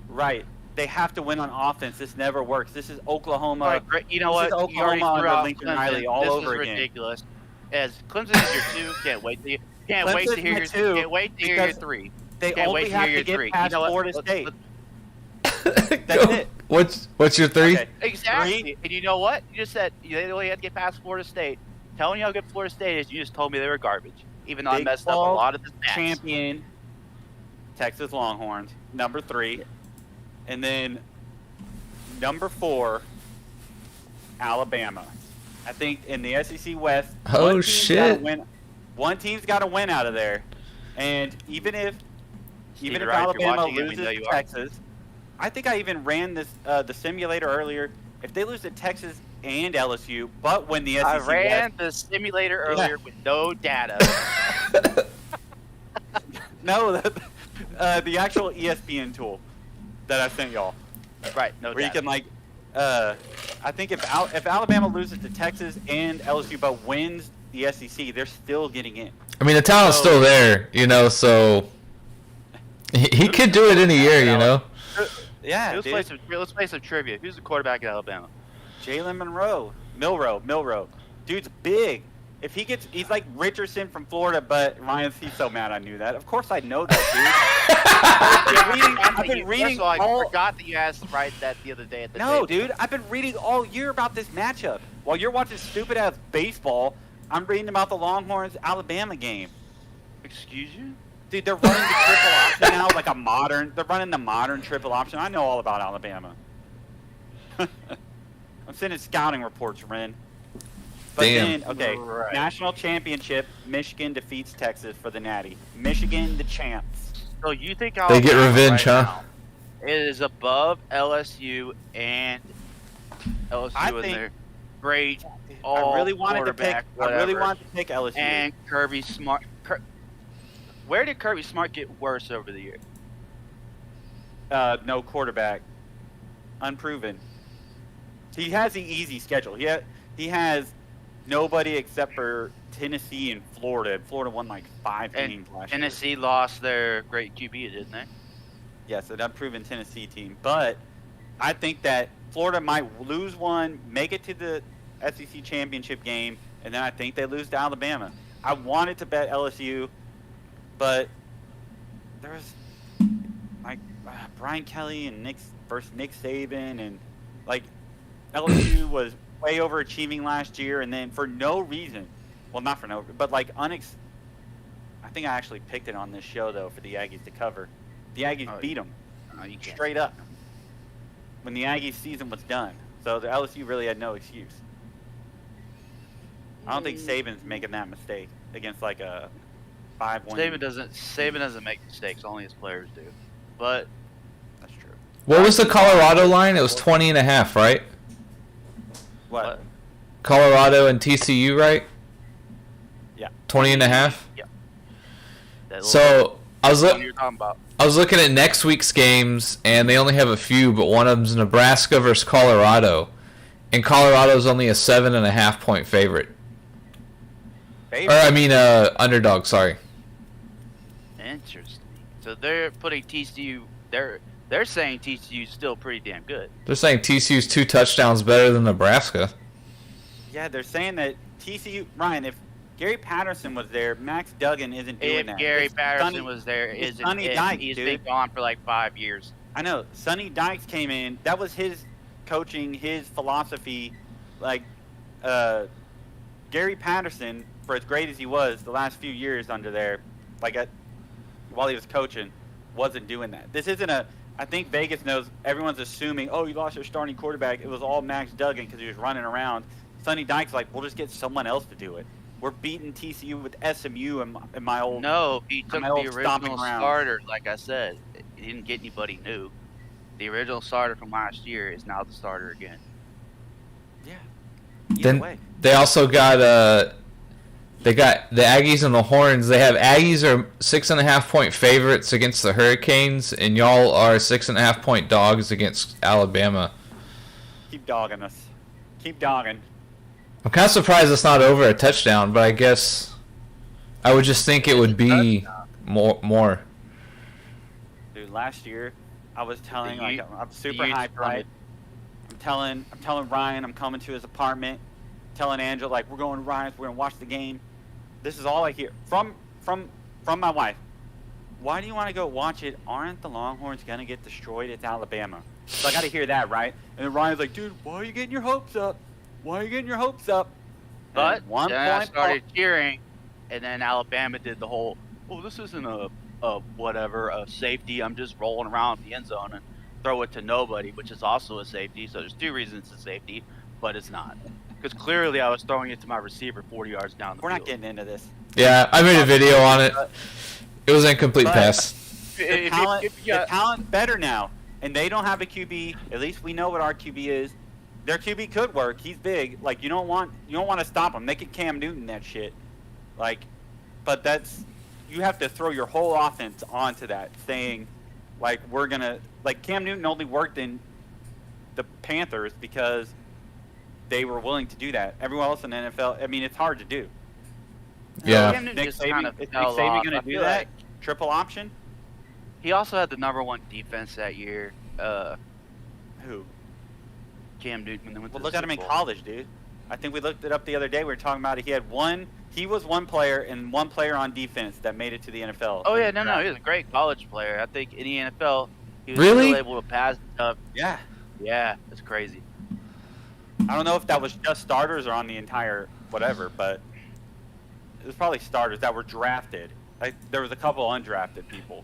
Right. They have to win on offense. This never works. This is Oklahoma. All right, great. You know This what? is You already Oklahoma threw under out Lincoln Clemson. Riley all this over is again. ridiculous. As Clemson is your 2, can't wait to hear Clemson's your my 2 can't wait to hear your because 3. They Can't only wait to have hear to your get 3. past You know what? Florida Let's- State. Go. it. What's your 3? Okay. Exactly. 3. And you know what? You just said they only had to get past Florida State. Telling you how good Florida State is, you just told me they were garbage. Even though I Big messed up a 12 lot of the stats. Champion, Texas Longhorns, number 3. And then number 4, Alabama. I think in the SEC West, Oh, shit. one team's got to win out of there. And even if Steve, right, if you're Alabama watching it, we loses know to you are. Texas, I think I even ran this the simulator earlier. If they lose to Texas and LSU, but win the SEC I ran West, the simulator earlier with no data. no, the actual ESPN tool that I sent y'all. Right, no Where you data. can I think if Alabama loses to Texas and LSU but wins the SEC, they're still getting in. I mean, the talent's still there, so he could do it in a year, Yeah, let's play some trivia. Who's the quarterback at Alabama? Jalen Milroe. Dude's big. If he's like Richardson from Florida, but he's so mad I knew that. Of course I know that, dude. I've been reading I all. forgot that you asked that the other day at the No, table. dude, I've been reading all year about this matchup. While you're watching stupid ass baseball, I'm reading about the Longhorns Alabama game. Excuse you? Dude, they're running the triple option now, like a modern. They're running the modern triple option. I know all about Alabama. I'm sending scouting reports, Ren. But Damn. then, okay, Right. national championship. Michigan defeats Texas for the Natty. Michigan, the champs. So you think They get Alabama revenge, right huh? now is above LSU and LSU I in think- their great I really wanted to pick. quarterback, I really whatever. wanted to pick LSU. And Kirby Smart. Where did Kirby Smart get worse over the year? No quarterback. Unproven. He has the easy schedule. He has nobody except for Tennessee and Florida. Florida won like 5 games last year. Tennessee lost their great QB, didn't they? Yes, an unproven Tennessee team. But I think that Florida might lose one, make it to the SEC championship game, and then I think they lose to Alabama. I wanted to bet LSU, but there's like Brian Kelly and Nick Saban, and like LSU was way overachieving last year, and then for no reason, well, not for no, but like I think I actually picked it on this show though for the Aggies to cover. The Aggies beat them straight up when the Aggies season was done. So the LSU really had no excuse. I don't think Saban's making that mistake against like a 5-1. Saban doesn't make mistakes. Only his players do. But That's true. What was the Colorado line? It was 20.5, right? What? Colorado and TCU, right? Yeah. 20.5. Yeah. So I was you're talking about. I was looking at next week's games, and they only have a few, but one of them's Nebraska versus Colorado, and Colorado's only a 7.5 point favorite. Underdog. Sorry. Interesting. So they're putting TCU. They're saying TCU's still pretty damn good. They're saying TCU's 2 touchdowns better than Nebraska. Yeah, they're saying that TCU. Ryan, if Gary Patterson was there, Max Duggan isn't doing that. If Gary Patterson was there, he's been gone for like 5 years. I know. Sonny Dykes came in. That was his coaching, his philosophy. Like, Gary Patterson, for as great as he was the last few years under there, while he was coaching, wasn't doing that. This isn't I think Vegas knows, everyone's assuming, oh, you lost your starting quarterback. It was all Max Duggan because he was running around. Sonny Dykes we'll just get someone else to do it. We're beating TCU with SMU in my old. No, he took the original starter. Like I said, he didn't get anybody new. The original starter from last year is now the starter again. Yeah. Then way. They also got they got the Aggies and the Horns. They have Aggies are 6.5 point favorites against the Hurricanes, and y'all are 6.5 point dogs against Alabama. Keep dogging us. Keep dogging. I'm kind of surprised it's not over a touchdown, but I guess I would just think it would be more. Dude, last year I was telling I'm super hyped, right? I'm telling Ryan I'm coming to his apartment, telling Angela we're going to Ryan's, we're gonna watch the game. This is all I hear from my wife. Why do you want to go watch it? Aren't the Longhorns gonna get destroyed? It's Alabama. So I got to hear that, right? And then Ryan's like, dude, why are you getting your hopes up? Why are you getting your hopes up? But then I started cheering, and then Alabama did the whole, oh, this isn't a safety. I'm just rolling around the end zone and throw it to nobody, which is also a safety. So there's 2 reasons it's a safety, but it's not. Because clearly I was throwing it to my receiver 40 yards down the field. We're not getting into this. Yeah, I made a video on it. It was an incomplete pass. The talent's better now, and they don't have a QB. At least we know what our QB is. Their QB could work. He's big. You don't want to stop him. They could Cam Newton that shit. But you have to throw your whole offense onto that, saying we're gonna Cam Newton only worked in the Panthers because they were willing to do that. Everyone else in the NFL, I mean, it's hard to do. Yeah. Is Nick Saban gonna do that? Triple option? He also had the #1 defense that year. Who? Cam Newton. Well, look at him in college, dude. I think we looked it up the other day. We were talking about it. He was one player and one player on defense that made it to the NFL. Oh yeah, no, he was a great college player. I think in the NFL he was really still able to pass stuff. Yeah, it's crazy. I don't know if that was just starters or on the entire whatever, but it was probably starters that were drafted. There was a couple undrafted people.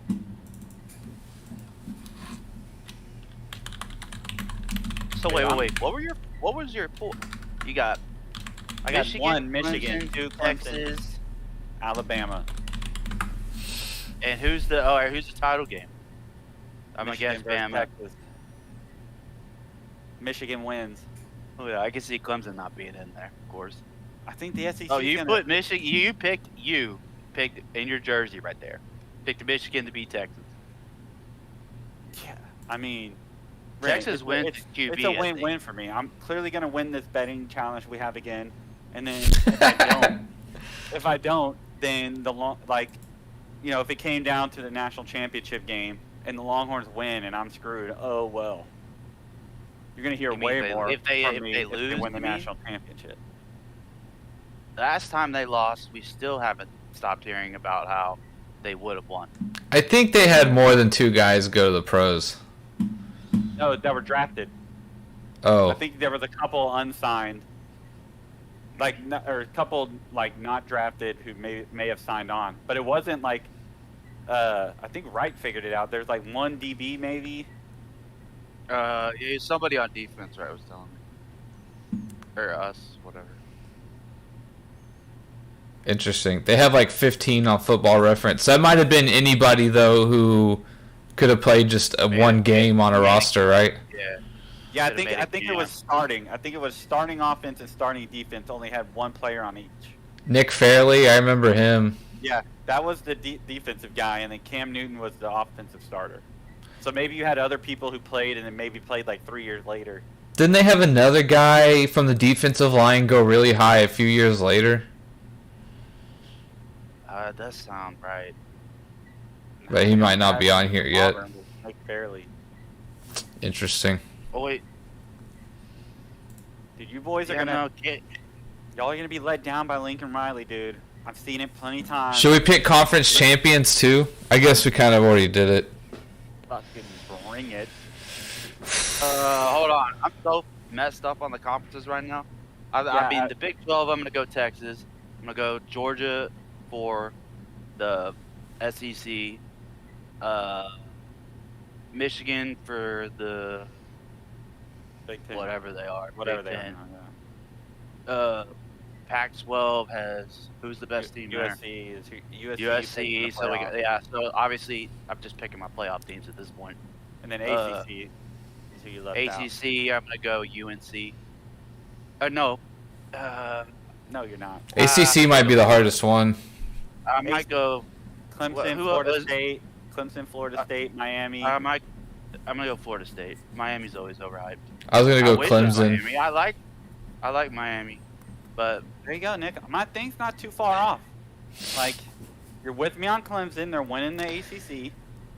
So wait. What was your pool? You got I got Michigan, 2 Texas, Alabama. And who's the title game? I'm gonna guess Bama. Texas. Michigan wins. Oh yeah, I can see Clemson not being in there, of course. I think the SEC. Oh, put Michigan. You picked in your jersey right there. Picked Michigan to beat Texas. Yeah, I mean, Texas wins QB. It's a win-win for me. I'm clearly gonna win this betting challenge we have again. And then if I don't, then if it came down to the national championship game and the Longhorns win and I'm screwed, oh well. You're gonna hear way more if they lose, win the national championship. Last time they lost, we still haven't stopped hearing about how they would have won. I think they had more than 2 guys go to the pros. No, that were drafted. Oh. I think there was a couple unsigned, or a couple not drafted who may have signed on, but it wasn't like. I think Wright figured it out. There's like 1 DB maybe. Yeah, somebody on defense, right, was telling me. Or us, whatever. Interesting. They have like 15 on Football Reference. That might have been anybody though who could have played just one game on a roster, right? Yeah. Yeah, I think it was starting. I think it was starting offense and starting defense. Only had 1 player on each. Nick Fairley, I remember him. Yeah, that was the defensive guy, and then Cam Newton was the offensive starter. So maybe you had other people who played and then maybe played like 3 years later. Didn't they have another guy from the defensive line go really high a few years later? It does sound right. But he might not be on here yet. Like barely. Interesting. Oh wait. Dude, you boys are y'all are gonna be let down by Lincoln Riley, dude. I've seen it plenty times. Should we pick conference champions too? I guess we kind of already did it. Fucking bring it. Hold on. I'm so messed up on the conferences right now. I mean, the Big 12, I'm going to go Texas. I'm going to go Georgia for the SEC. Michigan for the Big Ten. whatever they are. Whatever Big they Ten. are. Pac-12 has who's the best team there? USC. So So obviously, I'm just picking my playoff teams at this point. And then ACC is who you left out. ACC, I'm gonna go UNC. No. No, you're not. ACC might be the hardest one. I might go Clemson, Florida State. Clemson, Florida State, Miami. I'm gonna go Florida State. Miami's always overhyped. I was gonna go Clemson. Miami. I like Miami, but there you go, Nick. My thing's not too far off. Like, you're with me on Clemson. They're winning the ACC.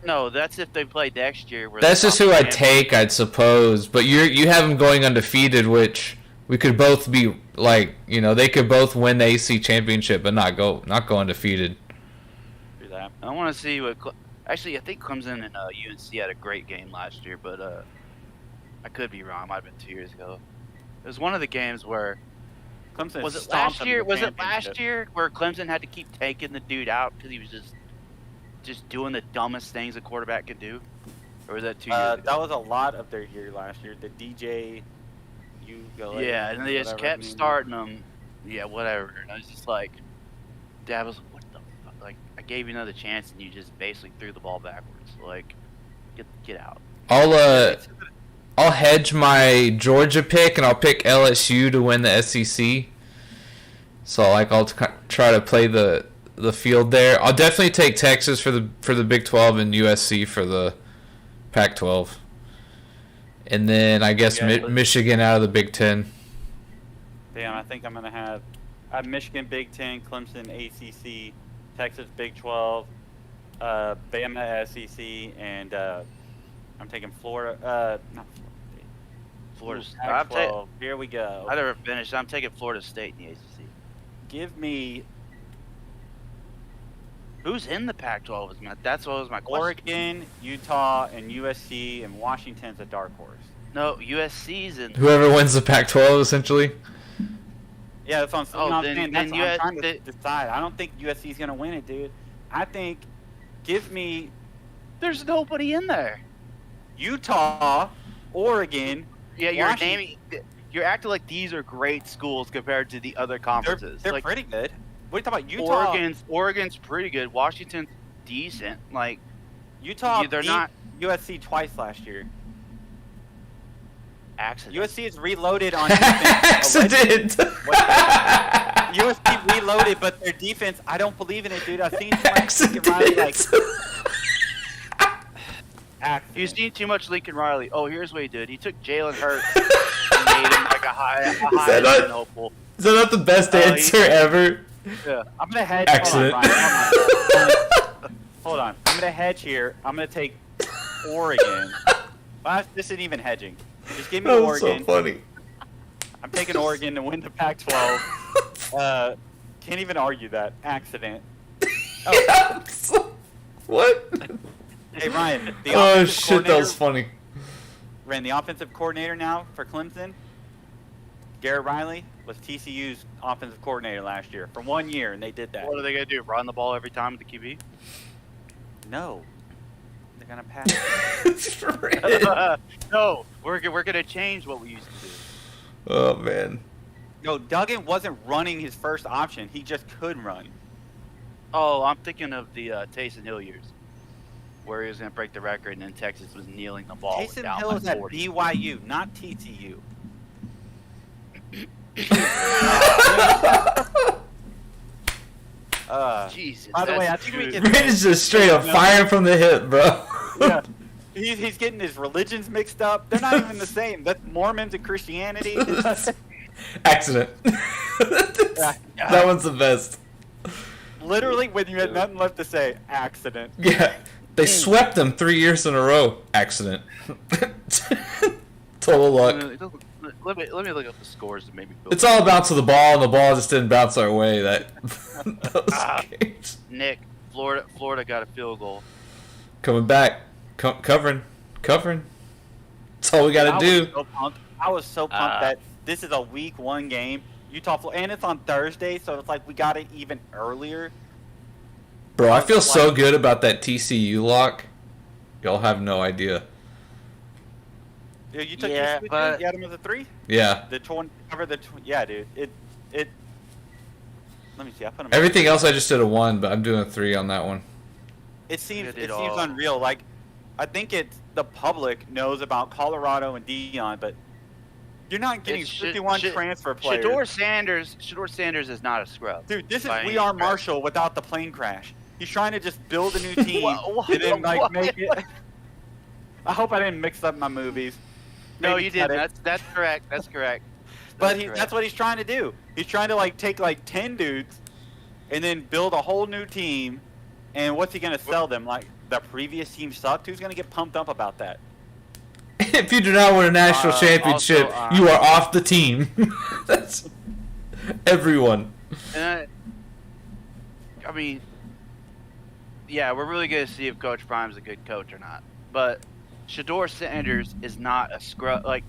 No, that's if they play next year. That's just who I'd take, I'd suppose. But you have them going undefeated, which we could both be like, they could both win the AC championship, but not go undefeated. Do that. I want to see what. Actually, I think Clemson and UNC had a great game last year, but I could be wrong. It might have been 2 years ago. It was one of the games where. Clemson was it last year? Was it last year where Clemson had to keep taking the dude out because he was just doing the dumbest things a quarterback could do? Or was that 2 years ago? That was a lot of their year last year. The DJ, yeah, and they just kept starting them. Yeah, whatever. And I was just like, Dad was, what the fuck? Like, I gave you another chance, and you just basically threw the ball backwards. Like, get out. I'll hedge my Georgia pick, and I'll pick LSU to win the SEC. So, I'll try to play the field there. I'll definitely take Texas for the Big 12 and USC for the Pac-12. And then I guess Michigan out of the Big 10. Damn, I think I'm going to have Michigan Big 10, Clemson ACC, Texas Big 12, Bama SEC, and I'm taking Florida. Not Florida State. Pac-12. Here we go. I never finished. I'm taking Florida State in the ACC. Give me. Who's in the Pac-12? That's what was my question. Oregon, Utah, and USC, and Washington's a dark horse. No, USC's in. Whoever wins the Pac-12, essentially. Yeah, that's what I'm saying. I'm trying to decide. I don't think USC's gonna win it, dude. I think. Give me. There's nobody in there. Utah, Oregon. Yeah, you're acting like these are great schools compared to the other conferences. They're pretty good. What are you talking about? Utah. Oregon's pretty good. Washington's decent. Like Utah they're beat not USC twice last year. Accident. USC is reloaded on defense. Accident. USC reloaded, but their defense, I don't believe in it, dude. I've seen too much Lincoln Riley. You've seen too much Lincoln Riley. Oh, here's what he did. He took Jalen Hurts and made him like a high hopeful. Is that not the best answer ever? Yeah. I'm gonna hedge. Excellent. Hold on. I'm gonna hedge here. I'm gonna take Oregon. Well, this isn't even hedging. Just give me That was Oregon. so funny. I'm taking Oregon to win the Pac-12. Can't even argue that. Accident. Oh, What? hey Ryan. The Oh offensive shit, that coordinator- was funny. Ran the offensive coordinator now for Clemson. Garrett Riley was TCU's offensive coordinator last year for 1 year, and they did that. What are they gonna do? Run the ball every time with the QB? No, they're gonna pass. No, we're gonna change what we used to do. Oh man. No, Duggan wasn't running his first option. He just could run. Oh, I'm thinking of the Taysom Hill years, where he was gonna break the record, and then Texas was kneeling the ball. Taysom down Hill by is at 40. BYU, not TCU. Jesus. By the way, I that's think we good. can- Rich is just straight up firing from the hip, bro. Yeah. He's getting his religions mixed up. They're not even the same. That's Mormons and Christianity. Accident. That one's the best. Literally, when you had nothing left to say, accident. Yeah. They swept them 3 years in a row. Accident. Total luck. Let me look up the scores to maybe. It's all bounce to the ball, and the ball just didn't bounce our way. Those games. Nick, Florida got a field goal. Coming back. Covering. That's all we got to do. I was so pumped that this is a week 1 game. Utah, and it's on Thursday, so it's like we got it even earlier. Bro, I feel so good about that TCU lock. Y'all have no idea. Dude, you took Yeah, TCU, but- you had him as a 3? Yeah. The 20, cover the yeah, dude. It. Let me see. I put him. Everything else I just did a 1, but I'm doing a 3 on that one. It seems did it all. seems unreal. Like, I think it's the public knows about Colorado and Dion, but you're not getting It's 51 transfer players. Shador Sanders is not a scrub. Dude, this is by We any Are stretch. Marshall without the plane crash. He's trying to just build a new team What? and then like What? make it. I hope I didn't mix up my movies. No, Maybe you cut didn't. it. That's correct. That's correct. But correct. that's what he's trying to do. He's trying to like take like 10 dudes and then build a whole new team. And what's he gonna sell them? Like the previous team sucked? Who's gonna get pumped up about that? If you do not win a national championship, also, you are off the team. That's everyone. And I mean, yeah, we're really going to see if Coach Prime's a good coach or not. But Shador Sanders is not a scrub. Like,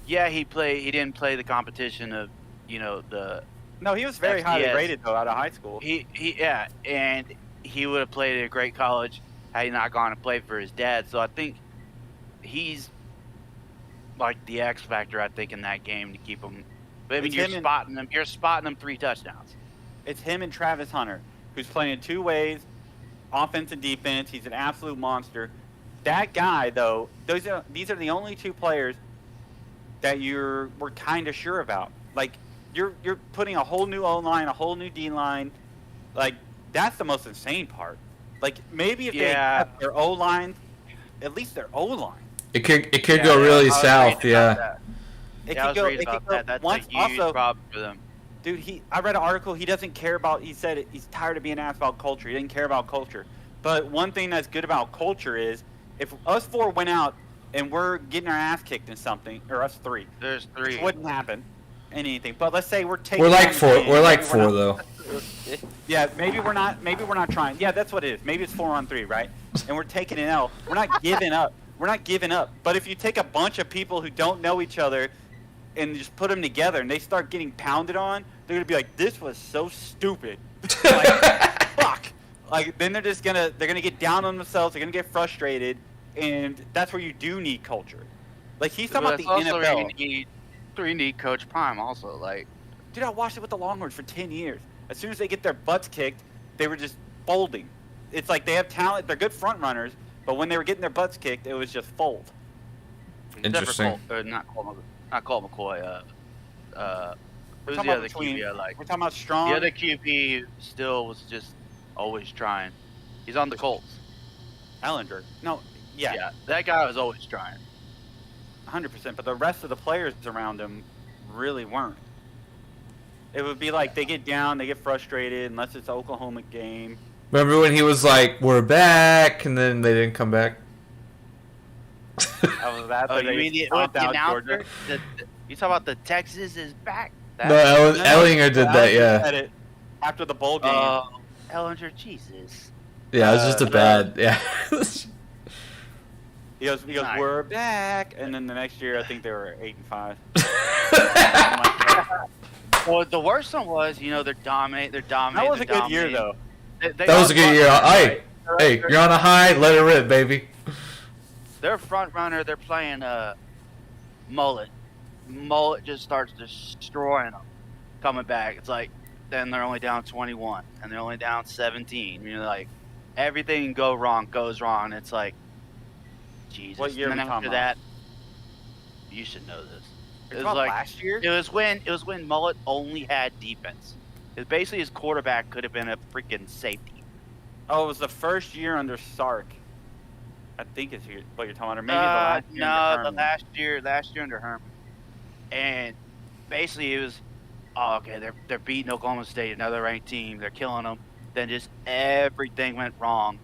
yeah, he didn't play the competition of, the No, he was very highly FCS. rated though out of high school. yeah, and he would have played at a great college had he not gone to play for his dad. So I think he's like the X factor, I think, in that game to keep him. But I mean, It's him you're spotting them 3 touchdowns. It's him and Travis Hunter, who's playing 2 ways, offense and defense. He's an absolute monster. That guy, though, these are the only 2 players that we're kind of sure about. Like, you're putting a whole new O-line, a whole new D-line. Like, that's the most insane part. Like, maybe if they have their O-line, at least their O-line. It could go really south, yeah. I was reading about that. That's a huge problem for them. Dude, I read an article. He doesn't care about. He said he's tired of being asked about culture. He didn't care about culture. But one thing that's good about culture is if us 4 went out and we're getting our ass kicked in something, or us 3, There's 3. which wouldn't happen in anything. But let's say we're taking. We're like down the 4. game. We're like Maybe 4 not- though. Yeah, maybe we're not. Maybe we're not trying. Yeah, that's what it is. Maybe it's 4-on-3, right? And we're taking an L. We're not giving up. We're not giving up. But if you take a bunch of people who don't know each other and just put them together and they start getting pounded on, they're gonna be like, "This was so stupid." Like, fuck. Like then they're gonna get down on themselves. They're gonna get frustrated, and that's where you do need culture. Like he's talking about the NFL. You need Coach Prime also. Like, Dude, I watched it with the Longhorns for 10 years. As soon as they get their butts kicked, they were just folding. It's like they have talent. They're good front runners, but when they were getting their butts kicked, it was just fold. Interesting. Not Colt McCoy. Who's talking the about other QB I like? We're talking about Strong. The other QB still was just always trying. He's on the Colts. Ellinger. No, yeah, That guy was always trying. 100%. But the rest of the players around him really weren't. It would be like they get down, they get frustrated, unless it's an Oklahoma game. Remember when he was like, "We're back," and then they didn't come back? Oh, you mean the announcer? You talk about the Texas is back? No, Ellinger did that, yeah. Said it after the bowl game. Ellinger, Jesus. Yeah, it was just a bad, yeah. He goes, we're back, and then the next year I think they were 8-5. Well, the worst one was, they're dominant. That was a good year, though. That was a good year. Hey, you're on a high, let it rip, baby. Their front runner, they're playing Mullet. Mullet just starts destroying them. Coming back, it's like, then they're only down 21, and they're only down 17. Like, everything goes wrong. It's like, Jesus. What year and then after that, you should know this. It was like last year. It was when Mullet only had defense. It basically his quarterback could have been a freaking safety. Oh, it was the first year under Sark. I think it's what you're talking about, or maybe the last year. No, the last year under Herman. And basically it was, they're beating Oklahoma State, another ranked team. They're killing them. Then just everything went wrong.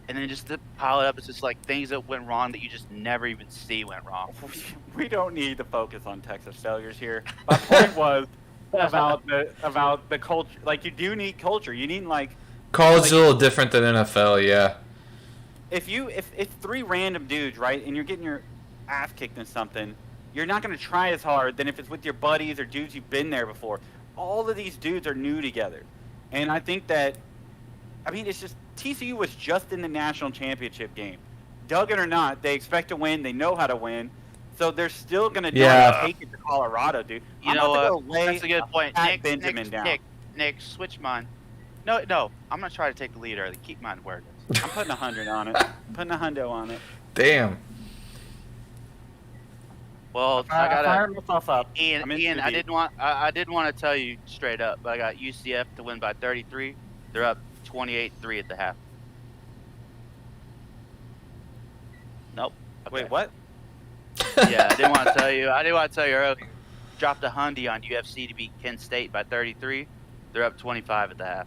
And then just to pile it up, it's just like things that went wrong that you just never even see went wrong. We don't need to focus on Texas failures here. My point was about the culture. Like, you do need culture. You need College is a little different than NFL, yeah. If it's three random dudes, right, and you're getting your ass kicked in something, you're not going to try as hard than if it's with your buddies or dudes you've been there before. All of these dudes are new together, and I think that, it's just TCU was just in the national championship game. Dug it or not, they expect to win. They know how to win. So they're still going to take it to Colorado, dude. You know what? That's a good point. Nick, switch mine. No, I'm going to try to take the lead early. Keep mine where it is. I'm putting 100 on it. Putting 100 on it. Damn. Well, I got fire myself up. Ian, I didn't want to tell you straight up, but I got UCF to win by 33. They're up 28-3 at the half. Nope. Okay. Wait, what? Yeah, I didn't want to tell you. Earlier. Dropped a hundy on UFC to beat Kent State by 33. They're up 25 at the half.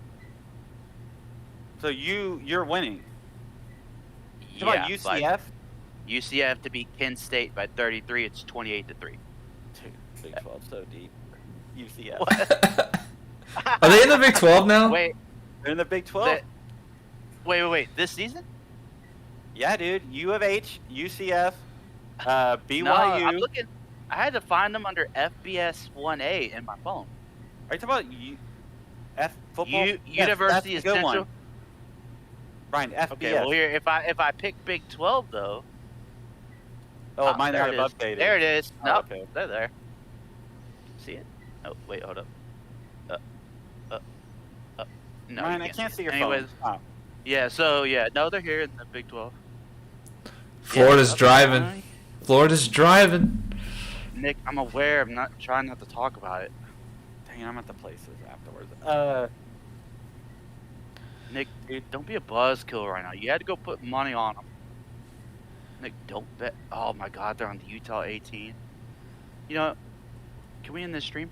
So you're winning. Yeah, about UCF? UCF to beat Kent State by 33. It's 28-3. Dude, Big 12 so deep. UCF. Are they in the Big 12 now? Wait. They're in the Big 12. Wait. This season? Yeah, dude. U of H, UCF, BYU. No, I'm looking. I had to find them under FBS 1A in my phone. Are you talking about football? University is of Central. One. Brian, FBS. Okay, well here, if I pick Big 12 though. Oh, mine have updated. There it is. Nope, okay. They're there. See it? Oh, wait, hold up. No, Ryan, I can't see your phone. Anyways, no, they're here in the Big 12. Florida's driving. Florida's driving. Nick, I'm aware. I'm not trying not to talk about it. Dang, I'm at the places afterwards. Nick, dude, don't be a buzzkill right now. You had to go put money on them. Nick, don't bet. Oh my God, they're on the Utah 18. You know, can we end this stream?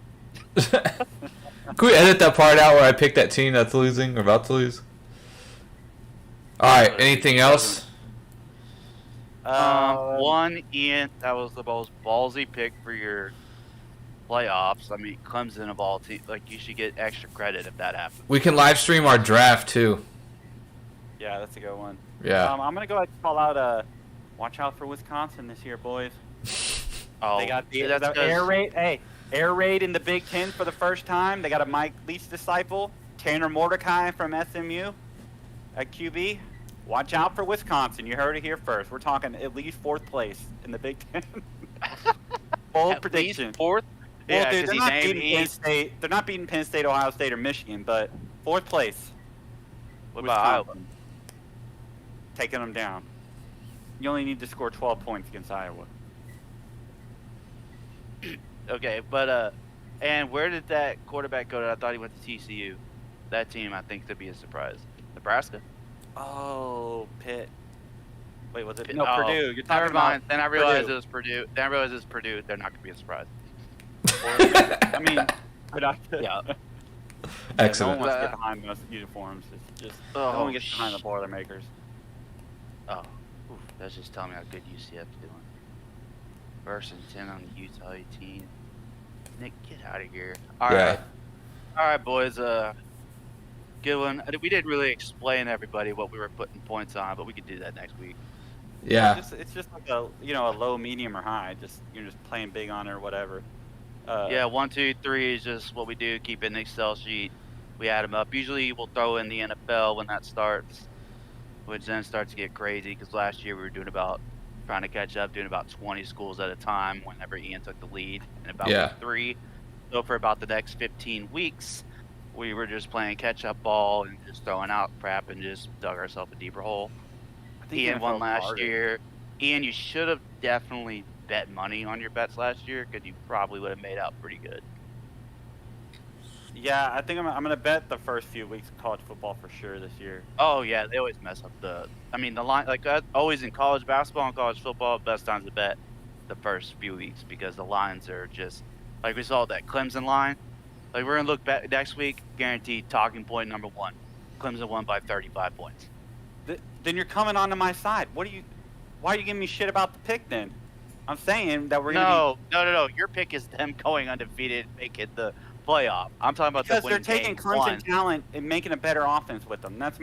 Can we edit that part out where I picked that team that's losing or about to lose? Alright, anything else? One, Ian, that was the most ballsy pick for your playoffs. Clemson of all teams, you should get extra credit if that happens. We can live stream our draft too. Yeah, that's a good one. Yeah. I'm gonna go ahead and call out. Watch out for Wisconsin this year, boys. They got the air raid. Hey, air raid in the Big Ten for the first time. They got a Mike Leach disciple, Tanner Mordecai from SMU at QB. Watch out for Wisconsin. You heard it here first. We're talking at least 4th place in the Big Ten. Bold prediction. 4th? Well, Yeah, dude, they're not beating Penn State. They're not beating Penn State, Ohio State, or Michigan, but 4th place. What about Iowa? Taking them down. You only need to score 12 points against Iowa. Okay, but and where did that quarterback go? I thought he went to TCU. That team, I think, could be a surprise. Nebraska. Oh, Pitt. Wait, was it? No, Purdue. You're talking Never mind. about Then I realized it was Purdue. They're not going to be a surprise. But I, Yeah. Excellent. No one wants to get behind those uniforms. It's just no one gets behind the Boilermakers. Oh, oof, that's just telling me how good UCF's doing. First and 10 on the Utah 18. Nick, get out of here. All right, boys. Good one. We didn't really explain to everybody what we were putting points on, but we could do that next week. Yeah. It's just like a a low, medium, or high. You're just playing big on it or whatever. Yeah, 1, 2, 3 is just what we do. Keep it in the Excel sheet. We add them up. Usually we'll throw in the NFL when that starts, which then starts to get crazy because last year we were trying to catch up, doing about 20 schools at a time whenever Ian took the lead in about week 3. So for about the next 15 weeks, we were just playing catch-up ball and just throwing out crap and just dug ourselves a deeper hole. Ian won last year. Ian, you should have definitely bet money on your bets last year because you probably would have made out pretty good. Yeah, I think I'm gonna bet the first few weeks of college football for sure this year. Oh yeah, they always mess up the line, like always in college basketball and college football. Best times to bet the first few weeks because the lines are just like we saw that Clemson line. Like we're gonna look back next week, guaranteed talking point number 1. Clemson won by 35 points. Then you're coming onto my side. Why are you giving me shit about the pick then? I'm saying that we're gonna No. Your pick is them going undefeated, making the playoff. I'm talking about because they're taking Clemson talent and making a better offense with them. That's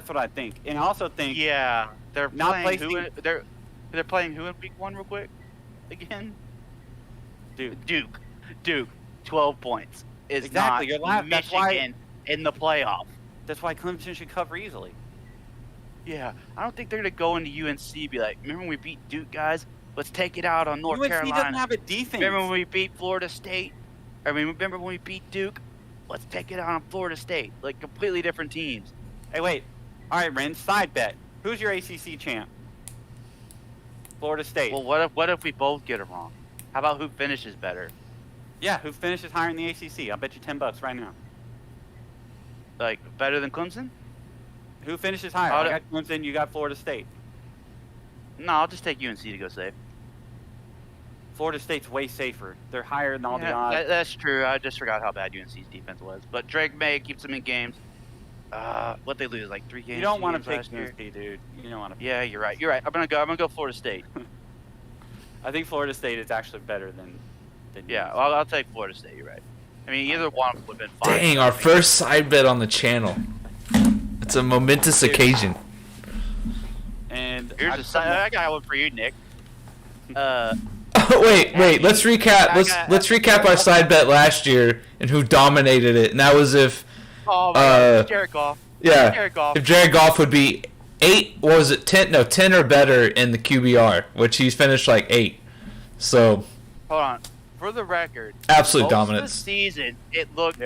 what I think. And I also think they're not playing placing, they're playing who in week 1 real quick again? Duke. 12 points is exactly. not You're laughing. Michigan in the playoff. That's why Clemson should cover easily. Yeah, I don't think they're gonna go into UNC and be like, remember when we beat Duke, guys? Let's take it out on North Carolina. UNC doesn't have a defense. Remember when we beat Florida State? Remember when we beat Duke? Let's take it out on Florida State. Like completely different teams. Hey, wait. All right, Ren, side bet. Who's your ACC champ? Florida State. Well, what if we both get it wrong? How about who finishes better? Yeah, who finishes higher in the ACC? I'll bet you $10 right now. Like better than Clemson? Who finishes higher? I got Clemson. You got Florida State. No, I'll just take UNC to go safe. Florida State's way safer. They're higher than all the odds. That's true. I just forgot how bad UNC's defense was. But Drake May keeps them in games. What they lose, like 3 games? You don't want to pick UNC, dude. You don't want to. Yeah, you're right. I'm gonna go Florida State. I think Florida State is actually better than yeah, well, I'll take Florida State. You're right. I mean, either one would have been fine. Dang, our first side bet on the channel. It's a momentous occasion. And here's a side. I got one for you, Nick. Wait. Let's recap. Let's recap our side bet last year and who dominated it. And that was if. Oh my God, Jared Goff. Yeah. Jared Goff. If Jared Goff would be 8, what was it? 10? No, 10 or better in the QBR, which he's finished like 8. So. Hold on. For the record, absolute dominance. Most of the season, it looked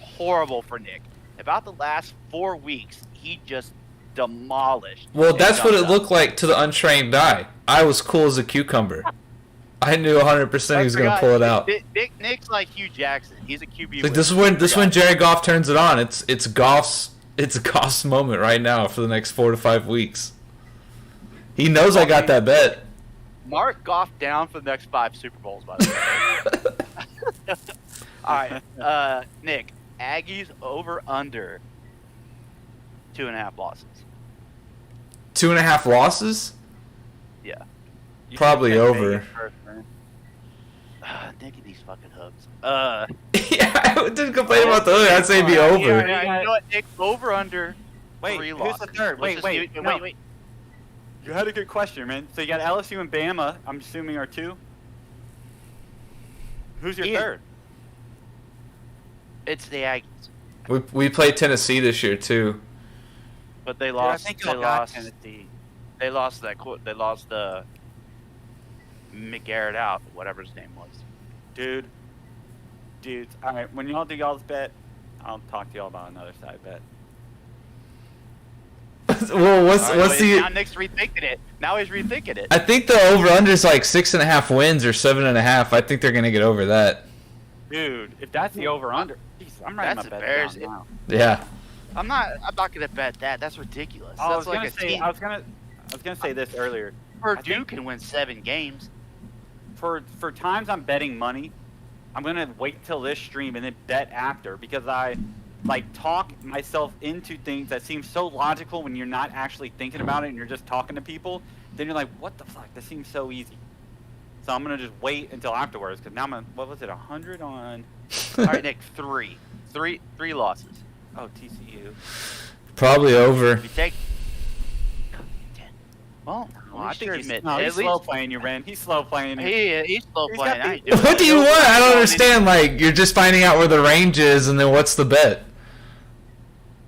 horrible for Nick. About the last 4 weeks, he just demolished. Well, that's what it looked like to the untrained eye. I was cool as a cucumber. I knew 100% he was going to pull it out. Nick's like Hugh Jackson. He's a QB. Like this is when Jared Goff turns it on. It's Goff's moment right now for the next 4 to 5 weeks. He knows I got that bet. Mark Goff down for the next 5 Super Bowls, by the way. All right, Nick. Aggies over under 2.5 losses. 2.5 losses? Yeah. Probably over. Nick and these fucking hooks. Yeah, I didn't complain about the hook. I'd say be over. Yeah, you know what, Nick? Over under. Wait, 3 who's losses. the third? Wait. You had a good question, man. So you got LSU and Bama, I'm assuming, are 2. Who's your third? It's the Aggies. We played Tennessee this year too. But they lost. I think they lost Tennessee. They lost that. They lost the McGarrett out, whatever his name was. Dudes. All right, when y'all do y'all's bet, I'll talk to y'all about another side bet. Well, what's the? Now Nick's rethinking it. Now he's rethinking it. I think the over/under is like 6.5 wins or 7.5. I think they're gonna get over that. Dude, if that's the over/under, I'm writing my bet down now. Yeah. I'm not gonna bet that. That's ridiculous. I was gonna say this earlier. Purdue can win 7 games. For times I'm betting money, I'm gonna wait till this stream and then bet after because I like talk myself into things that seem so logical when you're not actually thinking about it and you're just talking to people. Then you're like, what the fuck? This seems so easy. So I'm gonna just wait until afterwards because now I'm what was it 100 on? All right, Nick, three losses. Oh, TCU. Probably over. If you take 10. Well, I think he's, admit, no, at he's least slow playing you, Ren. He's slow playing you. he's slow He's playing. got I ain't the- doing What do you it. want? I don't understand. Like, you're just finding out where the range is, and then what's the bet?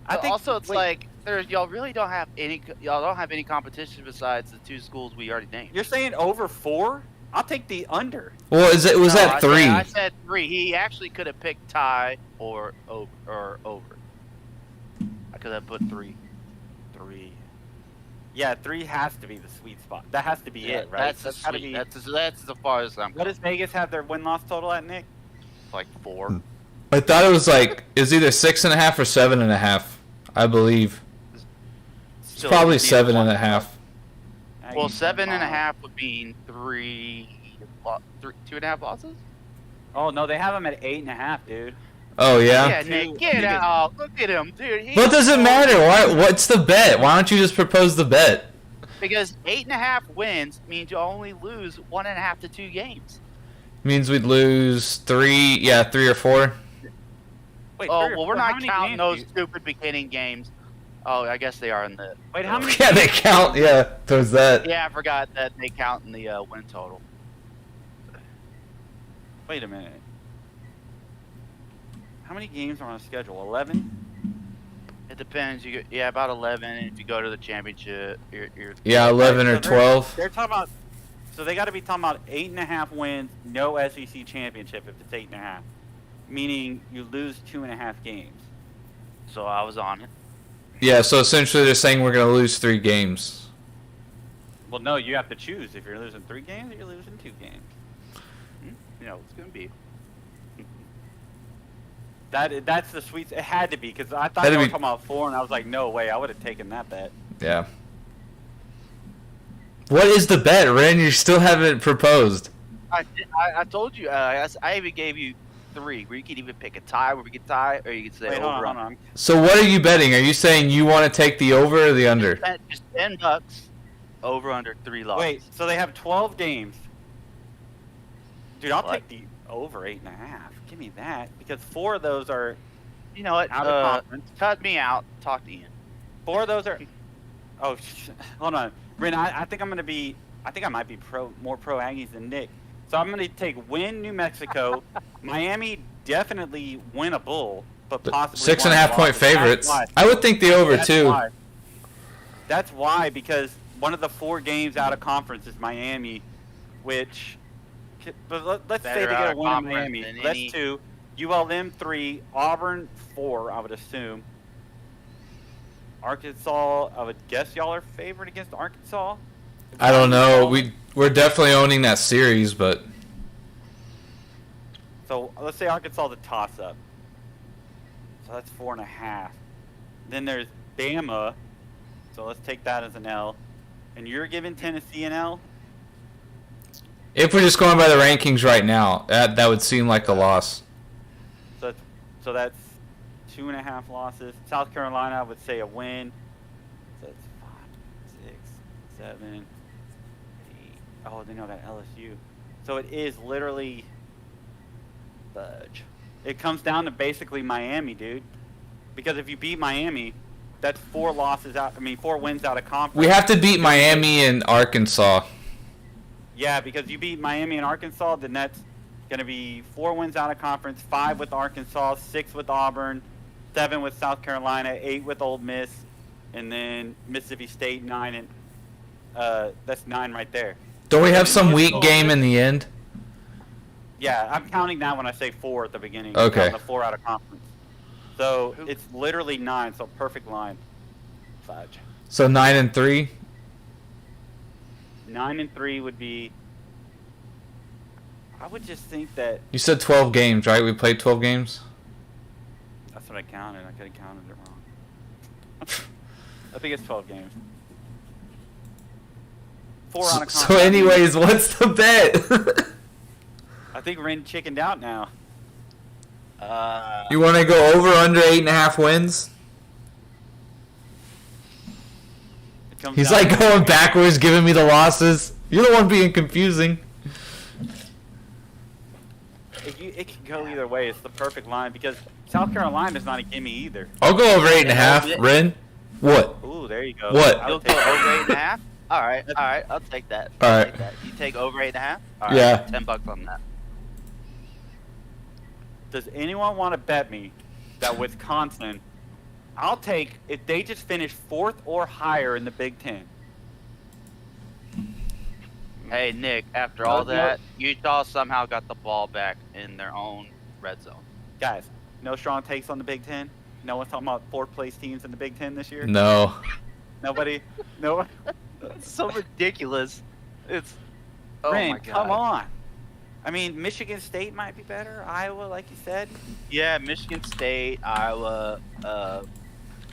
I think Also, it's wait, like y'all really don't have any competition besides the 2 schools we already named. you're saying over 4? I'll take the under. Well, it was No, at 3. I said 3. He actually could have picked tie or over. I could have put 3. 3. Yeah, 3 has to be the sweet spot. That has to be Yeah, it, right? that's gotta sweet. be. That's as far as I'm. What does Vegas have their win-loss total at, Nick? Like 4. I thought it was like it was either 6.5 or 7.5. I believe it's Still, probably you need 7.5. Well, 7.5 would mean 2.5 losses. Oh no, they have them at 8.5, dude. Oh Yeah, yeah. Nick, get out! Look at him, dude. What does it matter? What's the bet? Why don't you just propose the bet? Because 8.5 wins means you only lose 1.5 to 2 games. Means we'd lose 3. Yeah, 3 or 4. Wait, Oh, 3 or well, we're 4? How not many counting games those do you- stupid beginning games. Oh, I guess they are in the. Wait, how many? Yeah, they count. Yeah, towards that. Yeah, I forgot that they count in the win total. Wait a minute. How many games are on the schedule? 11. It depends. Yeah, about 11. And if you go to the championship, you're Yeah, 11 or So 12. They're talking about. So they got to be talking about 8.5 wins, no SEC championship if it's 8.5, meaning you lose 2.5 games. So I was on it. Yeah, so essentially they're saying we're gonna lose 3 games. Well, no, you have to choose if you're losing 3 games or you're losing 2 games. You know, it's gonna be. That's the sweet. It had to be because I thought Had they to were be- talking about 4, and I was like, no way, I would have taken that bet. Yeah. What is the bet, Ren? You still haven't proposed. I told you. I even gave you 3, where you could even pick a tie, where we could tie, or you could say Wait, over. hold on. So what are you betting? Are you saying you want to take the over or the under? Just $10. Over under 3 losses. Wait, so they have 12 games. Dude, I'll What? take the over 8.5. Give me that because 4 of those are You know what? out of conference. Cut me out. Talk to Ian. 4 of those are. Oh, hold on, Ren. I think I'm gonna be. I think I might be more pro Aggies than Nick. So I'm gonna take win New Mexico, Miami definitely win a bowl, but possibly 6.5 one point loss. That's favorites. why. I would think the over That's too. why. That's why, because one of the 4 games out of conference is Miami, which. But let's say they Better out get a of win in conference Miami. than That's any- 2. ULM 3, Auburn 4, I would assume. Arkansas, I would guess y'all are favored against Arkansas. I don't know. We're definitely owning that series, but So let's say Arkansas the toss up. So that's 4.5. Then there's Bama. So let's take that as an L. And you're giving Tennessee an L? if we're just going by the rankings right now, that would seem like a loss. So that's 2.5 losses. South Carolina, I would say a win. So that's 5, 6, 7, 8. Oh, then I got LSU. So it is literally fudge. It comes down to basically Miami, dude. Because if you beat Miami, that's 4 losses out. I mean, 4 wins out of conference. We have to beat Miami and Arkansas. Yeah, because you beat Miami and Arkansas, then that's going to be 4 wins out of conference, 5 with Arkansas, 6 with Auburn, 7 with South Carolina, 8 with Ole Miss, and then Mississippi State 9 and that's 9 right there. Don't we have some weak game in the end? Yeah, I'm counting that when I say 4 at the beginning. Okay. Counting the 4 out of conference. So it's literally 9, so perfect line. Fudge. So 9-3. 9-3 would be. I would just think that You said 12 games, right? We played 12 games. that's what I counted. I could have counted it wrong. I think it's 12 games. 4 on a So conference. anyways, what's the bet? think Ren chickened out now. You want to go over under 8.5 wins? It comes He's down like to- going backwards, giving me the losses. You're the one being confusing. It can go either way. It's the perfect line because South Carolina's not a gimme either. I'll go over 8.5. Ren, what? Ooh, there you go. What? I You'll would go take over 8.5. All right. I'll take that. All I'll right. take that. You take over 8.5. All right, Yeah. $10 on that. Does anyone want to bet me that Wisconsin, I'll take if they just finish 4th or higher in the Big Ten? Hey Nick, after all that, Utah somehow got the ball back in their own red zone. Guys, no strong takes on the Big Ten? No one's talking about 4th place teams in the Big Ten this year? No. Nobody? No one? It's so ridiculous. It's oh Ren, my god. come on. I mean, Michigan State might be better. Iowa, like you said. Yeah, Michigan State, Iowa,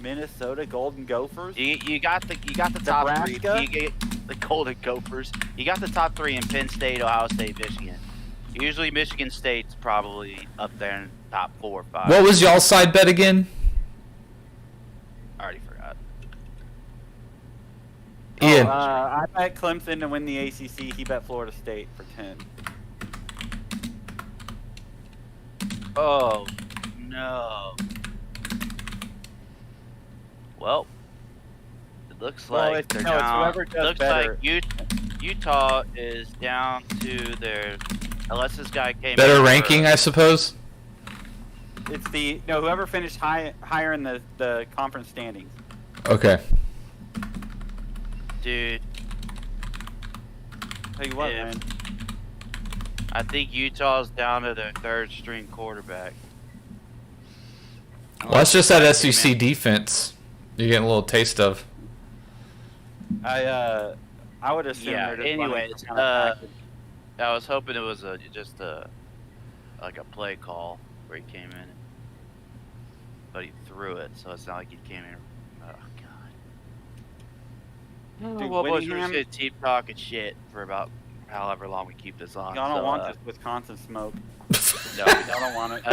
Minnesota Golden Gophers. you got the top three. Nebraska? You get the Golden Gophers. You got the top 3 in Penn State, Ohio State, Michigan. Usually Michigan State's probably up there in top 4 or 5. What was y'all's side bet again? I already forgot. Ian. I bet Clemson to win the ACC. He bet Florida State for 10. Oh no. Well, it looks Well, like it's- they're no, it's down. whoever does Looks better. like Utah is down to their. Unless this guy came. Better in ranking, I suppose. It's whoever finished higher in the conference standings. Okay. Dude, Tell you what, Yeah. man. I think Utah's down to their 3rd string quarterback. Well, that's just that SEC defense. You're getting a little taste of. I would assume Yeah, they're just running anyways, some kind of package. I was hoping it was just like a play call where he came in, but he threw it, so it's not like he came in. Oh god. Dude, Well, boys, we're Whittingham- just gonna keep talking shit for about however long we keep this on. Y'all don't so, want this Wisconsin smoke. No, Y'all don't want it.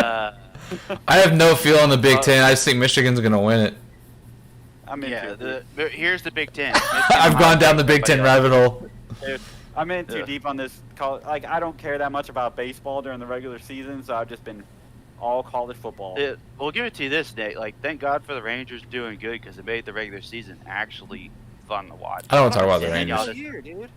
I have no feel on the Big Ten. I just think Michigan's going to win it. I'm into yeah. it. Here's the Big Ten. I've gone down the Big Ten rabbit hole. Dude, I'm in too Yeah. deep on this. Like, I don't care that much about baseball during the regular season, so I've just been all college football. We'll give it to you this, Nate. Like, thank God for the Rangers doing good because it made the regular season actually fun to watch. I don't want to talk about the Yeah, Rangers. y'all Here, dude.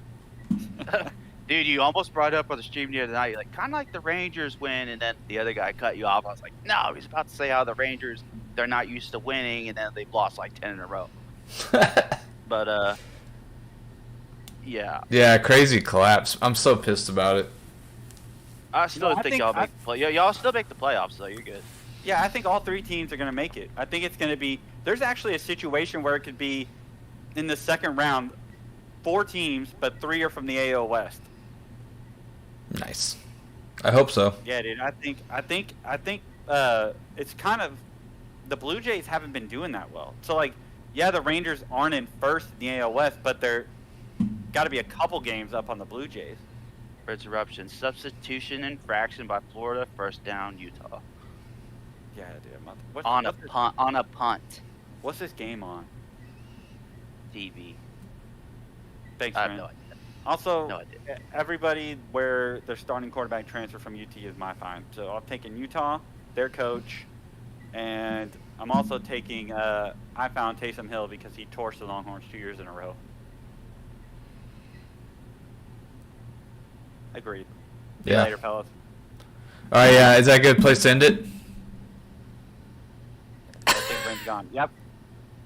Dude, you almost brought it up on the stream the other night. You're like, kind of like the Rangers win, and then the other guy cut you off. I was like, no, he's about to say how the Rangers, they're not used to winning, and then they've lost like 10 in a row. But, yeah. Yeah, crazy collapse. I'm so pissed about it. I still I think think y'all make the play. Y'all still make the playoffs, so you're good. Yeah, I think all 3 teams are going to make it. I think it's going to be. There's actually a situation where it could be in the second round, 4 teams, but 3 are from the AO West. Nice. I hope so. Yeah, dude. I think it's kind of the Blue Jays haven't been doing that well. So like, yeah, the Rangers aren't in first in the AL West, but they're got to be a couple games up on the Blue Jays. Interruption. Substitution infraction by Florida. First down, Utah. Yeah, dude. On a punt. What's this game on? TV. Thanks, I have man. no idea. Also, No idea. everybody where their starting quarterback transfer from UT is my find. So I'm taking Utah, their coach, and I'm also taking. I found Taysom Hill because he torched the Longhorns 2 years in a row. Agreed. See you Yeah. later, fellas. All right, yeah. Is that a good place to end it? I think Brent's gone. Yep.